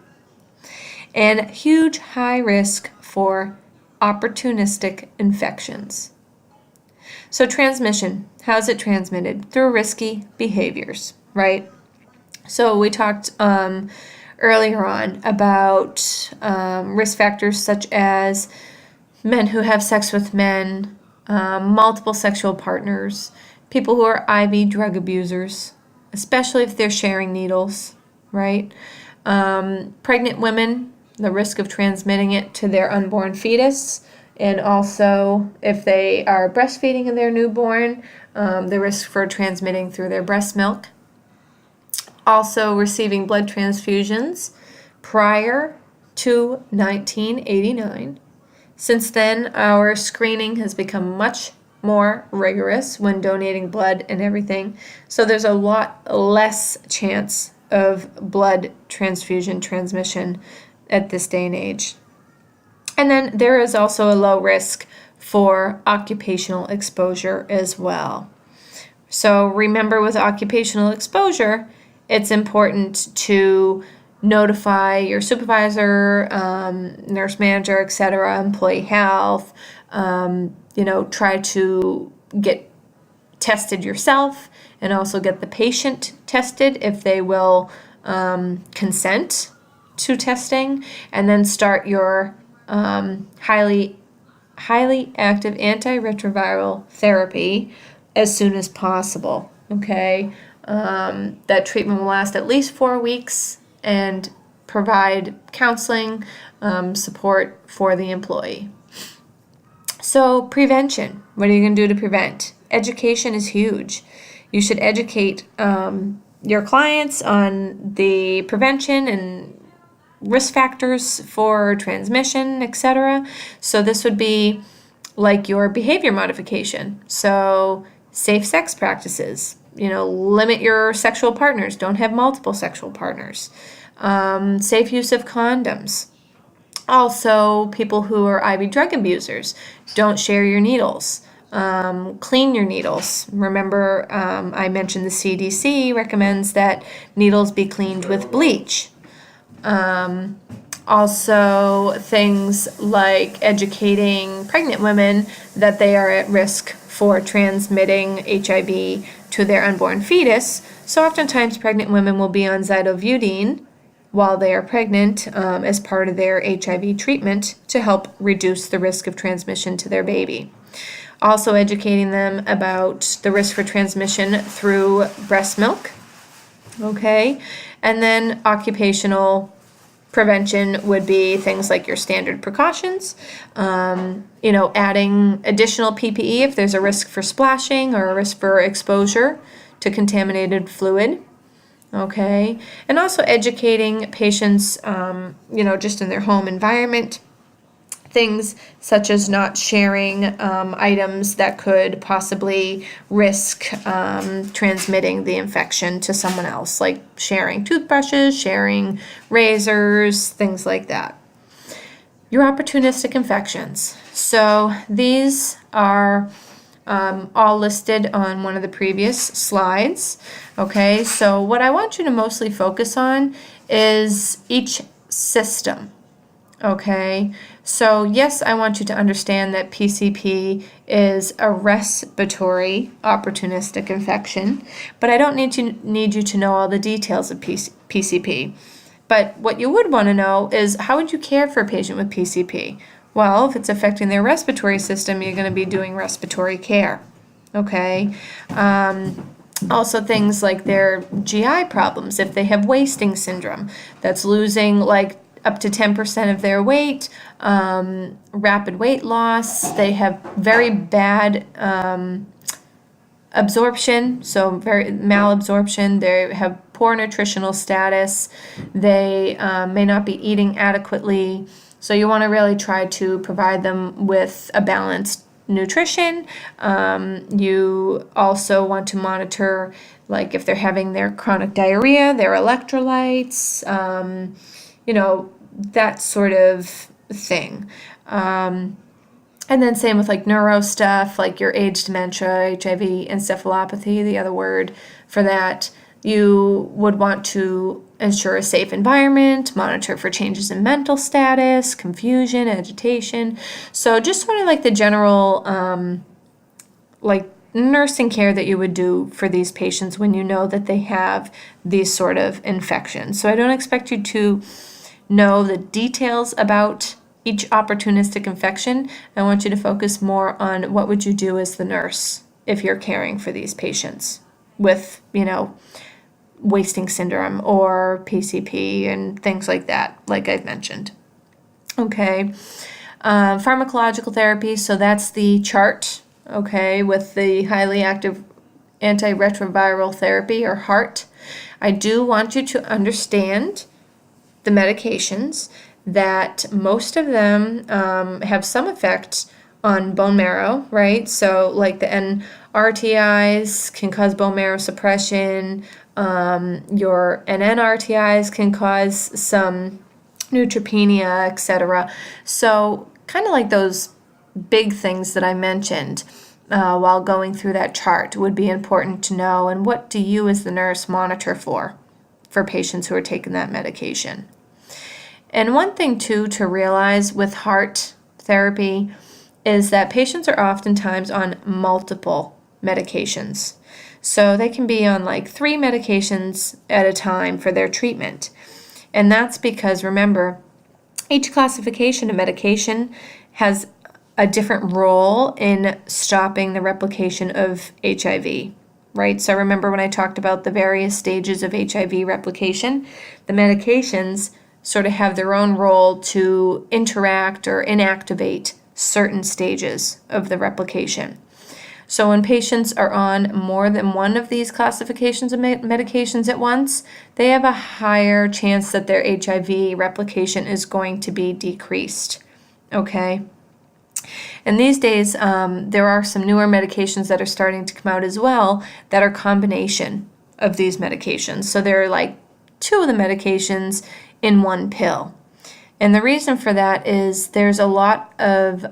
And huge high risk for opportunistic infections. So transmission, how is it transmitted? Through risky behaviors, right? So we talked earlier on about risk factors such as men who have sex with men, multiple sexual partners, people who are IV drug abusers, especially if they're sharing needles, right? Pregnant women, the risk of transmitting it to their unborn fetus, and also if they are breastfeeding in their newborn, the risk for transmitting through their breast milk. Also receiving blood transfusions prior to 1989. Since then, our screening has become much more rigorous when donating blood and everything. So there's a lot less chance of blood transfusion transmission at this day and age. And then there is also a low risk for occupational exposure as well. So remember, with occupational exposure, it's important to notify your supervisor, nurse manager, etc., employee health. Try to get tested yourself and also get the patient tested if they will consent to testing, and then start your highly active antiretroviral therapy as soon as possible. Okay, that treatment will last at least 4 weeks and provide counseling support for the employee. So prevention, what are you going to do to prevent? Education is huge. You should educate your clients on the prevention and risk factors for transmission, etc. So this would be like your behavior modification. So safe sex practices, limit your sexual partners, don't have multiple sexual partners. Safe use of condoms. Also, people who are IV drug abusers, don't share your needles. Clean your needles. Remember, I mentioned the CDC recommends that needles be cleaned with bleach. Also, things like educating pregnant women that they are at risk for transmitting HIV to their unborn fetus. So oftentimes pregnant women will be on zidovudine while they are pregnant as part of their HIV treatment to help reduce the risk of transmission to their baby. Also educating them about the risk for transmission through breast milk. Okay, and then occupational prevention would be things like your standard precautions, adding additional PPE if there's a risk for splashing or a risk for exposure to contaminated fluid. Okay, and also educating patients, just in their home environment. Things such as not sharing items that could possibly risk transmitting the infection to someone else, like sharing toothbrushes, sharing razors, things like that. Your opportunistic infections. So these are all listed on one of the previous slides. Okay, so what I want you to mostly focus on is each system. Okay, so yes, I want you to understand that PCP is a respiratory opportunistic infection, but I don't need you to know all the details of PCP. But what you would want to know is, how would you care for a patient with PCP? Well, if it's affecting their respiratory system, you're going to be doing respiratory care. Okay. Also things like their GI problems, if they have wasting syndrome, that's losing like up to 10% of their weight, rapid weight loss, they have very bad absorption, so very malabsorption, they have poor nutritional status, they may not be eating adequately, so you want to really try to provide them with a balanced nutrition. You also want to monitor, like if they're having their chronic diarrhea, their electrolytes, that sort of thing. And then same with like neuro stuff, like your age dementia, HIV encephalopathy, the other word for that. You would want to ensure a safe environment, monitor for changes in mental status, confusion, agitation. So just sort of like the general, nursing care that you would do for these patients when you know that they have these sort of infections. So I don't expect you to know the details about each opportunistic infection. I want you to focus more on what would you do as the nurse if you're caring for these patients with, wasting syndrome or PCP and things like that, like I've mentioned. Okay. Pharmacological therapy, so that's the chart, okay, with the highly active antiretroviral therapy, or HART. I do want you to understand the medications, that most of them have some effect on bone marrow, right? So like the NRTIs can cause bone marrow suppression. Your NNRTIs can cause some neutropenia, etc. So kind of like those big things that I mentioned while going through that chart would be important to know. And what do you as the nurse monitor for patients who are taking that medication? And one thing too to realize with HART therapy is that patients are oftentimes on multiple medications. So they can be on like 3 medications at a time for their treatment. And that's because, remember, each classification of medication has a different role in stopping the replication of HIV, right? So remember when I talked about the various stages of HIV replication, the medications sort of have their own role to interact or inactivate certain stages of the replication. So when patients are on more than one of these classifications of medications at once, they have a higher chance that their HIV replication is going to be decreased, okay? And these days, there are some newer medications that are starting to come out as well that are combination of these medications. So they're like 2 of the medications in one pill. And the reason for that is there's a lot of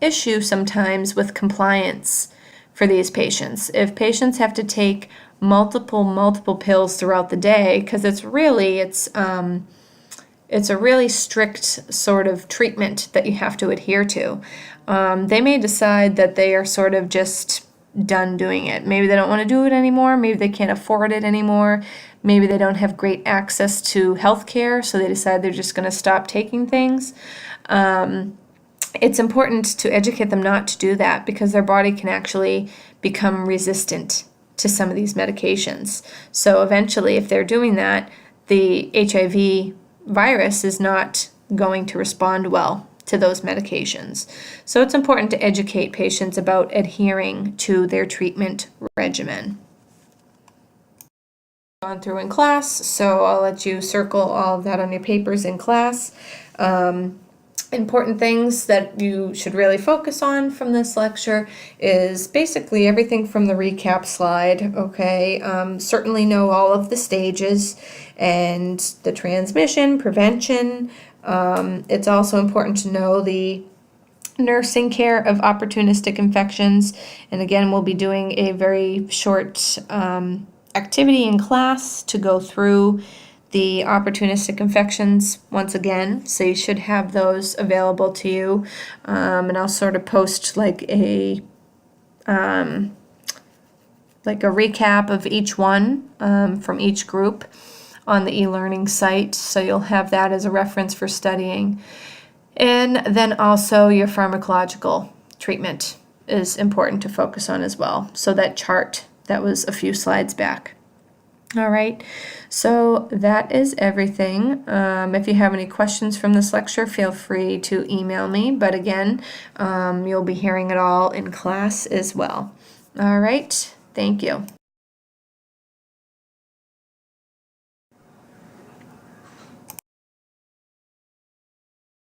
issue sometimes with compliance for these patients. If patients have to take multiple pills throughout the day, because it's a really strict sort of treatment that you have to adhere to, they may decide that they are sort of just done doing it. Maybe they don't want to do it anymore. Maybe they can't afford it anymore. Maybe they don't have great access to health care, so they decide they're just going to stop taking things. It's important to educate them not to do that, because their body can actually become resistant to some of these medications. So eventually, if they're doing that, the HIV virus is not going to respond well to those medications. So it's important to educate patients about adhering to their treatment regimen. Gone through in class, so I'll let you circle all of that on your papers in class. Important things that you should really focus on from this lecture is basically everything from the recap slide, okay? Certainly know all of the stages and the transmission, prevention. It's also important to know the nursing care of opportunistic infections. And again, we'll be doing a very short activity in class to go through the opportunistic infections once again, so you should have those available to you, and I'll sort of post like a recap of each one from each group on the e-learning site, so you'll have that as a reference for studying. And then also your pharmacological treatment is important to focus on as well, so that chart that was a few slides back. All right, so that is everything. If you have any questions from this lecture, feel free to email me. But again, you'll be hearing it all in class as well. All right, thank you.